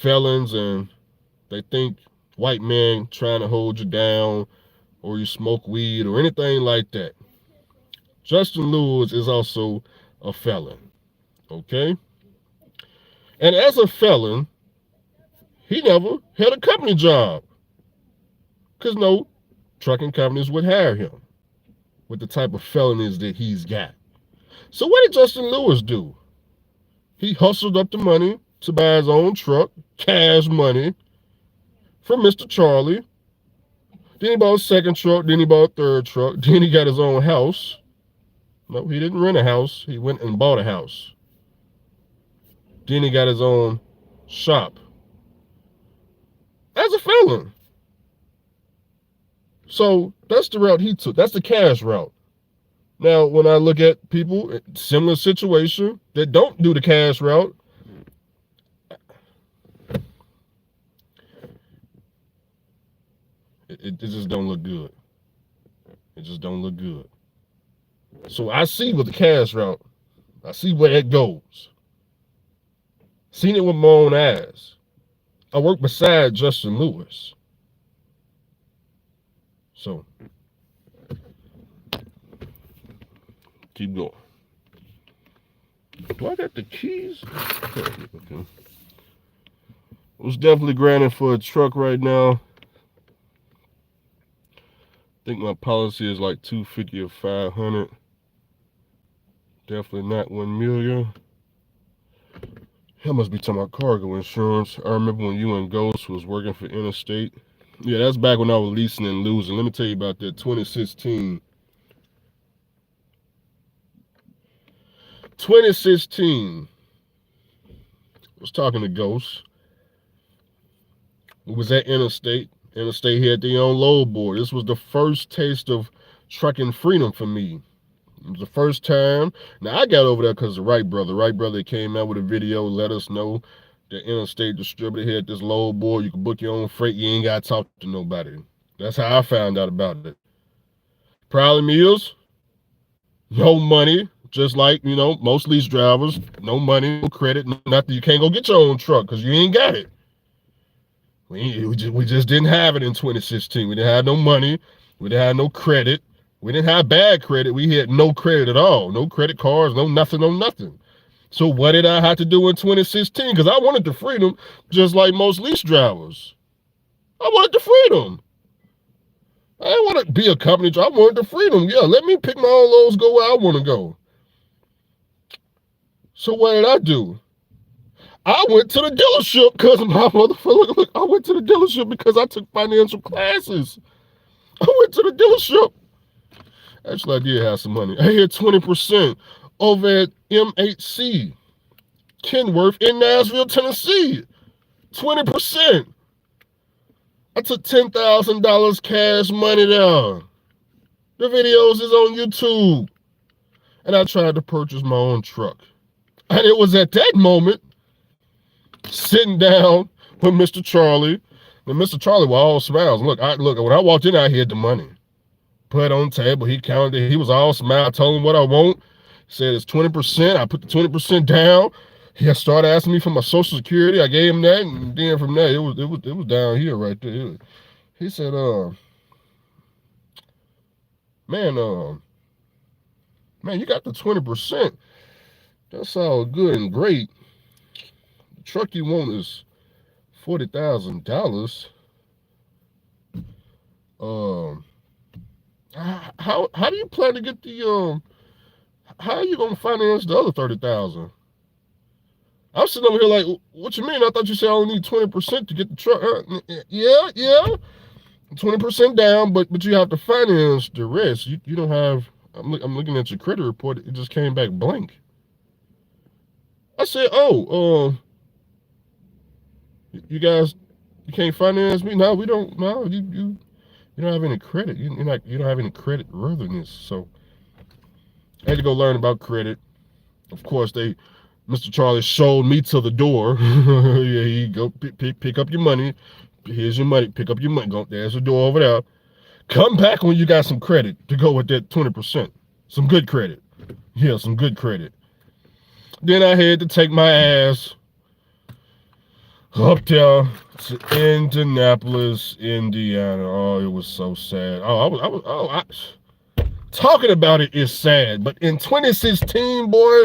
felons and they think white man trying to hold you down or you smoke weed or anything like that. Justin Lewis is also a felon, okay? And as a felon, he never had a company job because no trucking companies would hire him with the type of felonies that he's got. So what did Justin Lewis do? He hustled up the money to buy his own truck, cash money, from Mr. Charlie. Then he bought a second truck, then he bought a third truck, then he got his own house. No, he didn't rent a house, he went and bought a house. Then he got his own shop. As a felon. So that's the route he took. That's the cash route. Now, when I look at people in similar situation that don't do the cash route, it just don't look good. It just don't look good. So I see with the cash route, I see where it goes. Seen it with my own eyes. I work beside Justin Lewis. So, keep going. Do I got the keys? Okay. I was definitely grinding for a truck right now. I think my policy is like $250 or $500. Definitely not $1 million. I must be talking about cargo insurance. I remember when you and Ghost was working for Interstate. Yeah, that's back when I was leasing and losing. Let me tell you about that. 2016. 2016. I was talking to Ghost. We was at Interstate. Interstate had their own load board. This was the first taste of trucking freedom for me. It was the first time. Now, I got over there because the Wright brother came out with a video, let us know the Interstate distributor had this load board. You can book your own freight. You ain't got to talk to nobody. That's how I found out about it. Problem is, no money, just like, most lease drivers, no money, no credit, nothing. You can't go get your own truck because you ain't got it. We just didn't have it in 2016. We didn't have no money. We didn't have no credit. We didn't have bad credit. We had no credit at all. No credit cards, no nothing. So what did I have to do in 2016? Because I wanted the freedom just like most lease drivers. I wanted the freedom. I didn't want to be a company driver. I wanted the freedom. Yeah, let me pick my own loads, go where I want to go. So what did I do? I went to the dealership because my motherfucker, look, I went to the dealership because I took financial classes. I went to the dealership. Actually, I did have some money. I had 20% over at MHC, Kenworth in Nashville, Tennessee. 20%. I took $10,000 cash money there. The videos is on YouTube. And I tried to purchase my own truck. And it was at that moment, sitting down with Mr. Charlie. And Mr. Charlie was all smiles. Look, when I walked in, I had the money. Put it on the table. He counted it. He was all smile. I told him what I want. He said it's 20%. I put the 20% down. He started asking me for my Social Security. I gave him that, and then from there, it was down here right there. He said, man, you got the 20%. That's all good and great. The truck you want is $40,000. How do you plan to get the how are you gonna finance the other $30,000? I'm sitting over here like, what you mean? I thought you said I only need 20% to get the truck. Yeah, 20% down, but you have to finance the rest. You don't have. I'm looking at your credit report. It just came back blank. I said, you guys, you can't finance me? No, we don't. No, you don't have any credit. You don't have any credit worthiness. So I had to go learn about credit. Of course, they Mr. Charlie showed me to the door. Yeah, he go pick up your money. Here's your money. Pick up your money. Go, there's the door over there. Come back when you got some credit to go with that 20%. Some good credit. Yeah, some good credit. Then I had to take my ass up there to Indianapolis, Indiana. Oh, it was so sad. Talking about it is sad. But in 2016, boy,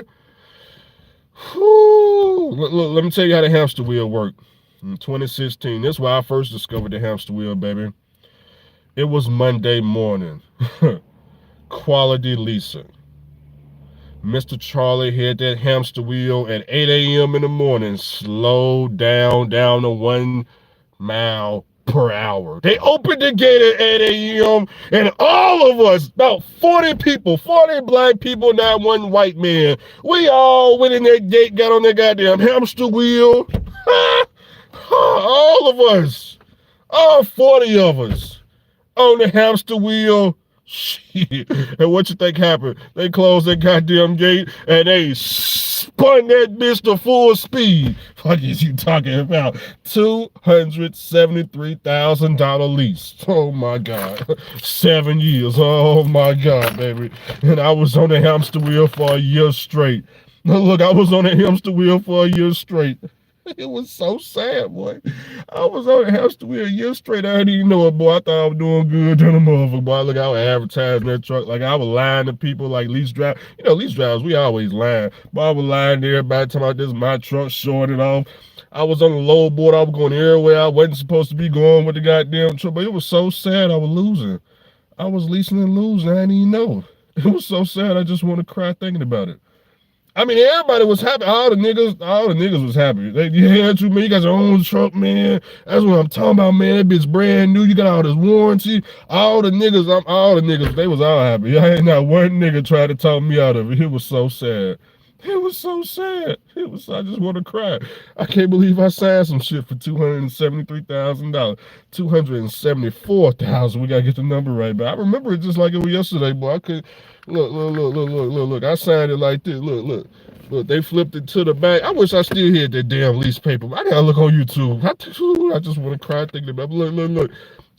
whew, look, let me tell you how the hamster wheel worked. In 2016, that's why I first discovered the hamster wheel, baby. It was Monday morning. Quality leasing. Mr. Charlie hit that hamster wheel at 8 a.m. in the morning. Slow down to 1 mile per hour. They opened the gate at 8 a.m. and all of us, about 40 people, 40 black people, not one white man, we all went in that gate, got on that goddamn hamster wheel. All of us, all 40 of us on the hamster wheel. Shit. And what you think happened? They closed that goddamn gate and they spun that bitch to full speed. What is you talking about? $273,000 lease. Oh my God. 7 years. Oh my God, baby. And I was on the hamster wheel for a year straight. Look, I was on the hamster wheel for a year straight. It was so sad, boy. I was on the hamster wheel a year straight. I didn't even know it, boy. I thought I was doing good to the motherfucker, boy. Look, I was advertising that truck. Like, I was lying to people like lease drive. You know, lease drivers, we always lying. But I was lying to everybody talking about this is my truck, shorted off. I was on the low board. I was going everywhere I wasn't supposed to be going with the goddamn truck. But it was so sad I was losing. I was leasing and losing. I didn't even know. It was so sad. I just want to cry thinking about it. I mean, everybody was happy. All the niggas was happy. They, yeah, you man, you got your own truck, man. That's what I'm talking about, man. That bitch brand new. You got all this warranty. All the niggas, they was all happy. I ain't not one nigga tried to talk me out of it. It was so sad. It was so sad. I just want to cry. I can't believe I signed some shit for $273,000. $274,000. We gotta get the number right, but I remember it just like it was yesterday, boy. I could look. I signed it like this. Look. They flipped it to the back. I wish I still had that damn lease paper. I gotta look on YouTube. I just want to cry thinking about it. Look.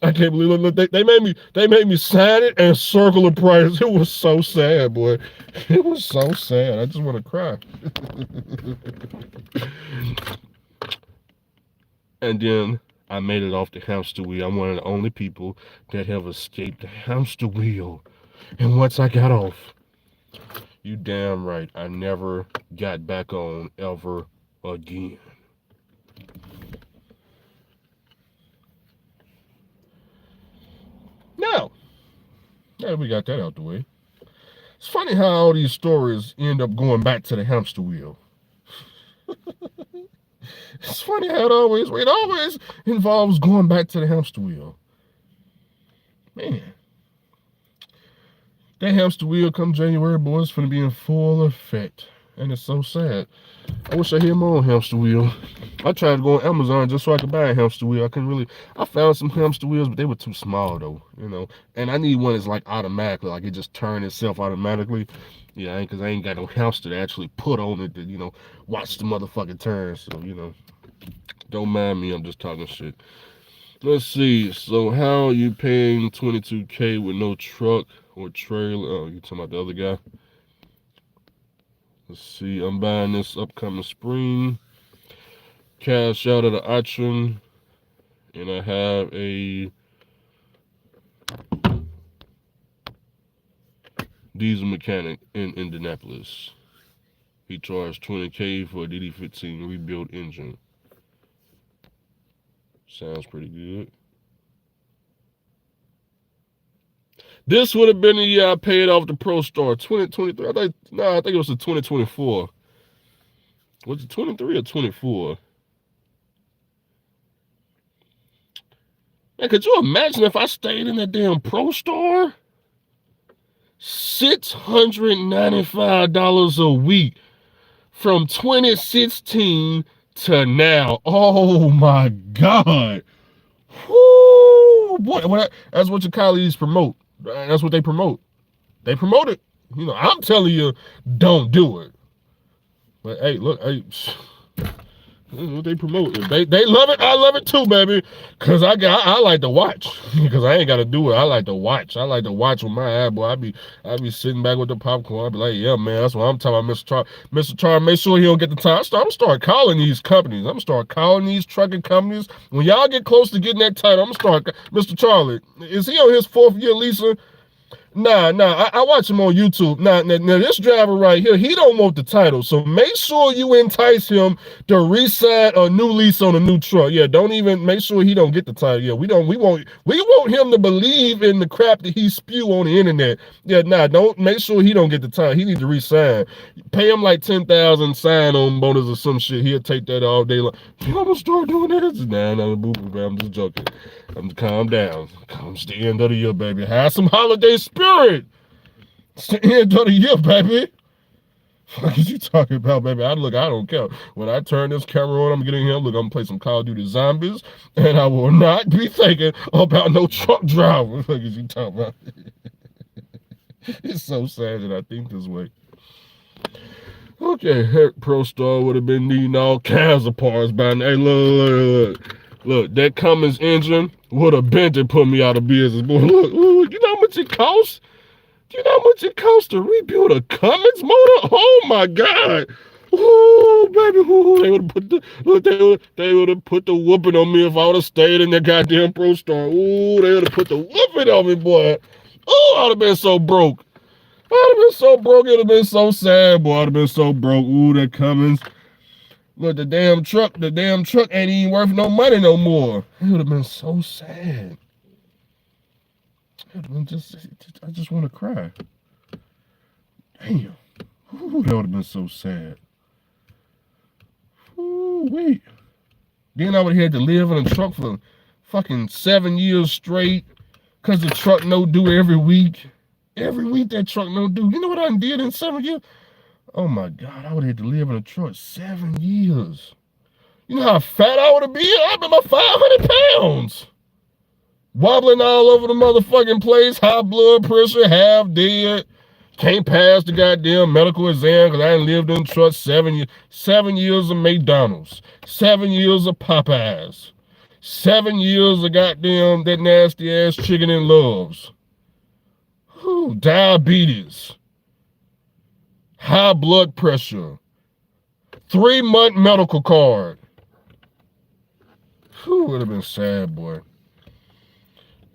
I can't believe look, they made me sign it and circle the price. It was so sad, boy. It was so sad. I just want to cry. And then I made it off the hamster wheel. I'm one of the only people that have escaped the hamster wheel. And once I got off, you damn right, I never got back on ever again. Now we got that out the way. It's funny how all these stories end up going back to the hamster wheel. It's funny how it always involves going back to the hamster wheel. Man. That hamster wheel come January, boy, it's gonna be in full effect. And it's so sad. I wish I had my own hamster wheel. I tried to go on Amazon just so I could buy a hamster wheel. I found some hamster wheels, but they were too small though, you know. And I need one that's like automatically, like it just turns itself automatically. Yeah, because I ain't got no hamster to actually put on it to, you know, watch the motherfucking turn. So, you know, don't mind me, I'm just talking shit. Let's see, so how are you paying $22K with no truck or trailer? Oh, you talking about the other guy? Let's see, I'm buying this upcoming spring. Cash out at the auction. And I have a diesel mechanic in Indianapolis. He charged $20K for a DD15 rebuilt engine. Sounds pretty good. This would have been the year I paid off the ProStar. 2023. I think it was the 2024. Was it 23 or 24? Man, could you imagine if I stayed in that damn ProStar? $695 a week from 2016 to now. Oh my God. Woo, boy, that's what your colleagues promote. That's what they promote. They promote it. You know, I'm telling you, don't do it. But hey, look, hey, this is what they promote. If they love it, I love it too, baby. Cause I like to watch. Cause I ain't gotta do it. I like to watch. I like to watch with my eye, boy. I be sitting back with the popcorn. I be like, yeah, man, that's what I'm talking about, Mr. Charles. Mr. Charles, make sure he don't get the time. I'm gonna start calling these companies. I'm gonna start calling these trucking companies. When y'all get close to getting that title, I'm gonna start. Mr. Charlie, is he on his 4th year leasing? Nah, I watch him on YouTube. Now, this driver right here, he don't want the title. So make sure you entice him to re-sign a new lease on a new truck. Yeah, don't even make sure he don't get the title. Yeah, we want him to believe in the crap that he spew on the internet. Yeah, don't make sure he don't get the title. He need to re-sign. Pay him like 10,000 sign-on bonus or some shit. He'll take that all day long. You gonna start doing this? Nah, boo-boo, man. I'm just joking. Calm down. It's the end of the year, baby. Have some holiday spirit. It's the end of the year, baby. What are you talking about, baby? I don't care. When I turn this camera on, I'm getting here. Look, I'm gonna play some Call of Duty Zombies, and I will not be thinking about no truck driver. What are you talking about? It's so sad that I think this way. Okay, Heck ProStar would have been needing all kinds of parts by now. Hey, look, that Cummins engine would have been to put me out of business. Boy, look, you know how much it costs? Do you know how much it costs to rebuild a Cummins motor? Oh my God! Oh baby, they would have put the whooping on me if I would have stayed in that goddamn ProStar. Ooh, they would have put the whooping on me, boy. Oh, I would have been so broke. I'd have been so broke. It would have been so sad, boy. I'd have been so broke. Ooh, that Cummins. Look, the damn truck ain't even worth no money no more. It would have been so sad. It would have been I just want to cry. Damn. Ooh, that would have been so sad. Ooh, wait. Then I would have had to live in a truck for fucking 7 years straight because the truck no do every week. Every week that truck no do. You know what I did in 7 years? Oh my God, I would have had to live in a truck 7 years. You know how fat I would have been? I'd been about 500 pounds. Wobbling all over the motherfucking place, high blood pressure, half dead. Can't pass the goddamn medical exam because I ain't lived in a truck 7 years. 7 years of McDonald's. 7 years of Popeyes. 7 years of goddamn that nasty ass chicken and loves. Ooh, diabetes. High blood pressure. 3-month medical card. Whew, would have been sad, boy.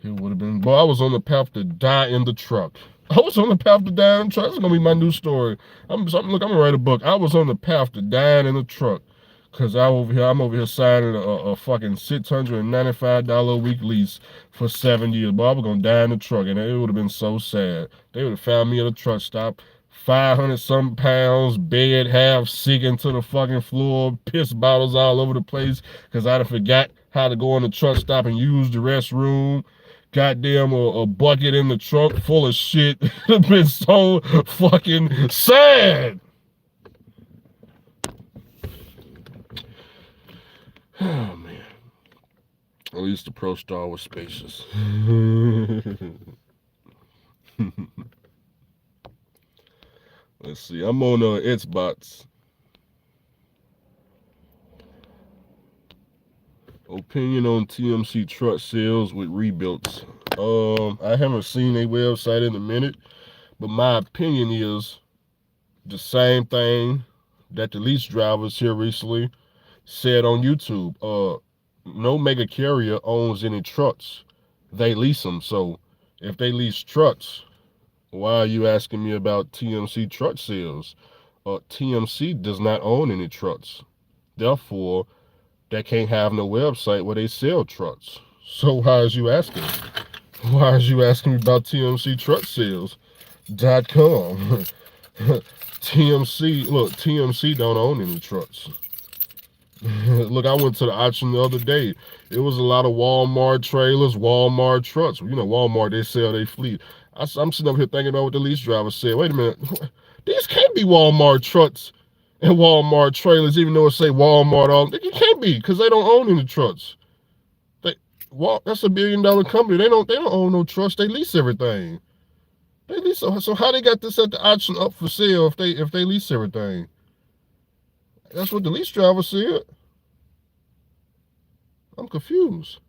It would have been, boy, I was on the path to die in the truck. I was on the path to die in the truck. That's going to be my new story. Look, I'm going to write a book. I was on the path to dying in the truck. Because I'm over here signing a fucking $695 a week lease for 7 years. Boy, I was going to die in the truck. And it would have been so sad. They would have found me at a truck stop. 500-something pounds, bed half sinking to the fucking floor, piss bottles all over the place because I forgot how to go in the truck stop and use the restroom. Goddamn, a bucket in the trunk full of shit. It would have been so fucking sad. Oh, man. At least the ProStar was spacious. Let's see. I'm on Xbox. Opinion on TMC truck sales with rebuilds. I haven't seen a website in a minute, but my opinion is the same thing that the lease drivers here recently said on YouTube. No mega carrier owns any trucks. They lease them. So if they lease trucks, why are you asking me about TMC truck sales? TMC does not own any trucks. Therefore, they can't have no website where they sell trucks. So why is you asking? Why is you asking me about TMC truck sales.com? TMC don't own any trucks. Look, I went to the auction the other day. It was a lot of Walmart trailers, Walmart trucks. You know, Walmart, they sell their fleet. I'm sitting up here thinking about what the lease driver said. Wait a minute. These can't be Walmart trucks and Walmart trailers, even though it say Walmart on. It can't be because they don't own any trucks. That's $1 billion company. They don't own no trucks. They lease everything. They lease. So how they got this at the auction up for sale if they lease everything? That's what the lease driver said. I'm confused.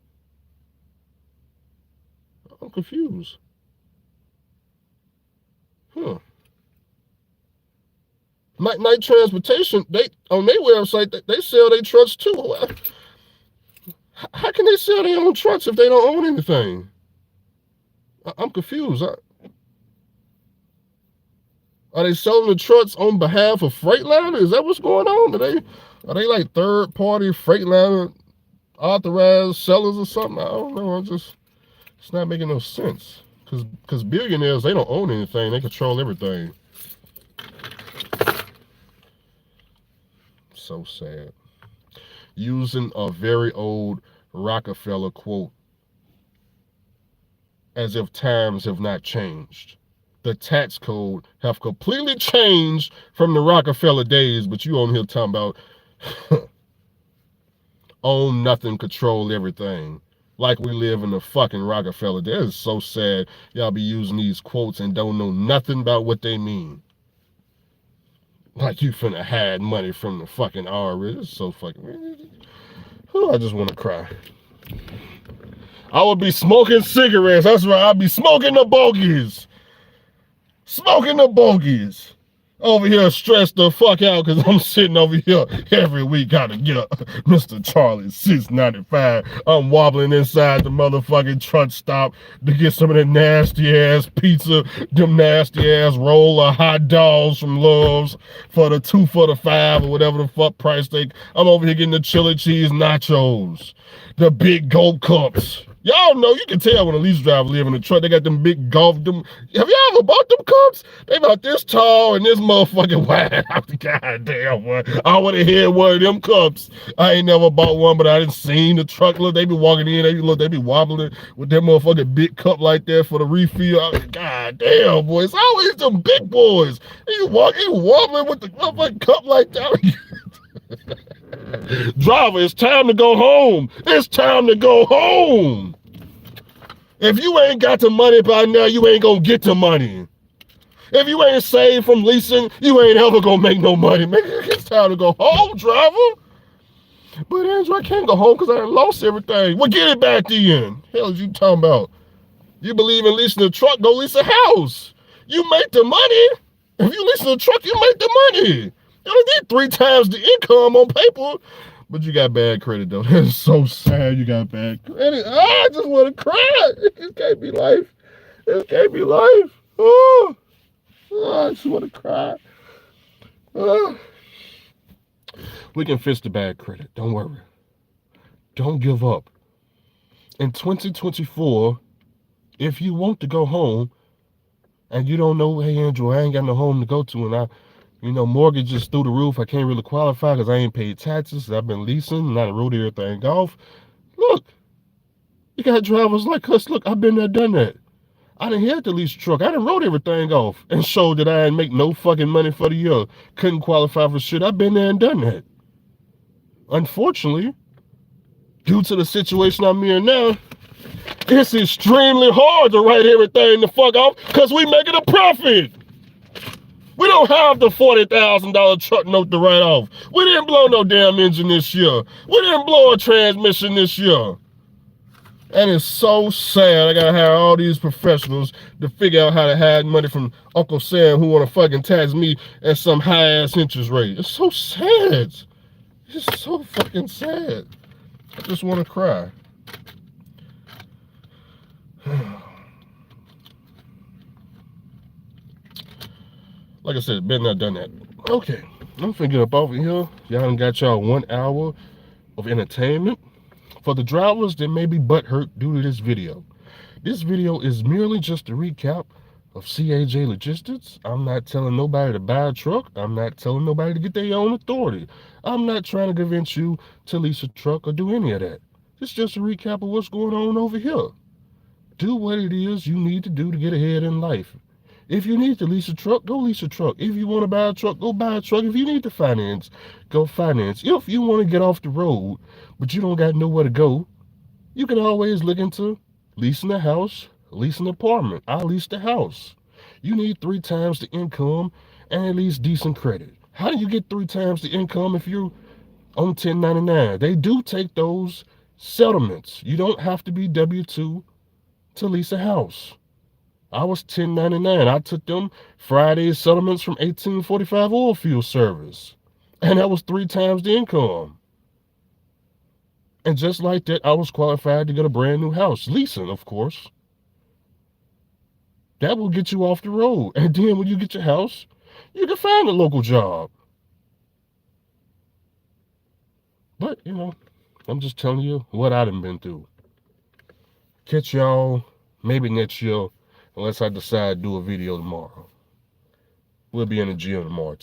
I'm confused. Huh. Night Transportation, they on their website, they sell their trucks too. How can they sell their own trucks if they don't own anything? I'm confused. Are they selling the trucks on behalf of Freightliner? Is that what's going on? Are they like third party Freightliner authorized sellers or something? I don't know. It's not making no sense. Because billionaires, they don't own anything. They control everything. So sad. Using a very old Rockefeller quote as if times have not changed. The tax code have completely changed from the Rockefeller days, but you on here talking about own nothing, control everything. Like we live in the fucking Rockefeller. That is so sad. Y'all be using these quotes and don't know nothing about what they mean. Like you finna hide money from the fucking IRS. It's so fucking... Oh, I just want to cry. I would be smoking cigarettes. That's right. I'd be smoking the bogeys. Smoking the bogeys. Over here stressed the fuck out because I'm sitting over here every week. Gotta get up. Mr. Charlie, $6.95. I'm wobbling inside the motherfucking truck stop to get some of that nasty ass pizza, them nasty ass roll of hot dogs from Love's for the 2 for the $5 or whatever the fuck price they. I'm over here getting the chili cheese nachos, the big gold cups. Y'all know, you can tell when a lease driver live in a truck. They got them big golf. Have y'all ever bought them cups? They about this tall and this motherfucking wide. Goddamn one. I want to hear one of them cups. I ain't never bought one, but I didn't seen the truck. Look, they be walking in. They be wobbling with that motherfucking big cup like that for the refill. Goddamn, boy. It's always them big boys. And you wobbling with the motherfucking cup like that. Driver, it's time to go home. It's time to go home. If you ain't got the money by now, you ain't gonna get the money. If you ain't saved from leasing, you ain't ever gonna make no money. Man, it's time to go home, driver. But Andrew, I can't go home because I lost everything. Well, get it back then. Hell is you talking about? You believe in leasing a truck, go lease a house. You make the money. If you lease a truck, you make the money. You only need 3 times the income on paper, but you got bad credit though. That's so sad. You got bad credit. I just want to cry. It can't be life. It can't be life. Oh, I just want to cry. We can fix the bad credit. Don't worry. Don't give up. In 2024, if you want to go home and you don't know, hey Andrew, I ain't got no home to go to, and mortgage is through the roof. I can't really qualify because I ain't paid taxes. I've been leasing and I wrote everything off. Look, you got drivers like us. Look, I've been there, done that. I done had to lease a truck. I done wrote everything off and showed that I didn't make no fucking money for the year. Couldn't qualify for shit. I've been there and done that. Unfortunately, due to the situation I'm in now, it's extremely hard to write everything the fuck off because we making a profit. We don't have the $40,000 truck note to write off. We didn't blow no damn engine this year. We didn't blow a transmission this year. And it's so sad. I gotta hire all these professionals to figure out how to hide money from Uncle Sam who wanna fucking tax me at some high-ass interest rate. It's so sad. It's so fucking sad. I just wanna cry. Like I said, been there, done that. Okay, I'm finna get up over here. Y'all done got y'all 1 hour of entertainment. For the drivers that may be butthurt due to this video. This video is merely just a recap of CAJ Logistics. I'm not telling nobody to buy a truck. I'm not telling nobody to get their own authority. I'm not trying to convince you to lease a truck or do any of that. It's just a recap of what's going on over here. Do what it is you need to do to get ahead in life. If you need to lease a truck, go lease a truck. If you want to buy a truck, go buy a truck. If you need to finance, go finance. If you want to get off the road, but you don't got nowhere to go, you can always look into leasing a house, leasing an apartment. I'll lease the house. You need 3 times the income and at least decent credit. How do you get 3 times the income if you're on 1099? They do take those settlements. You don't have to be W-2 to lease a house. I was 1099. I took them Friday settlements from 1845 oil field service. And that was 3 times the income. And just like that, I was qualified to get a brand new house. Leasing, of course. That will get you off the road. And then when you get your house, you can find a local job. But, I'm just telling you what I done been through. Catch y'all maybe next year, unless I decide to do a video tomorrow. We'll be in the gym tomorrow.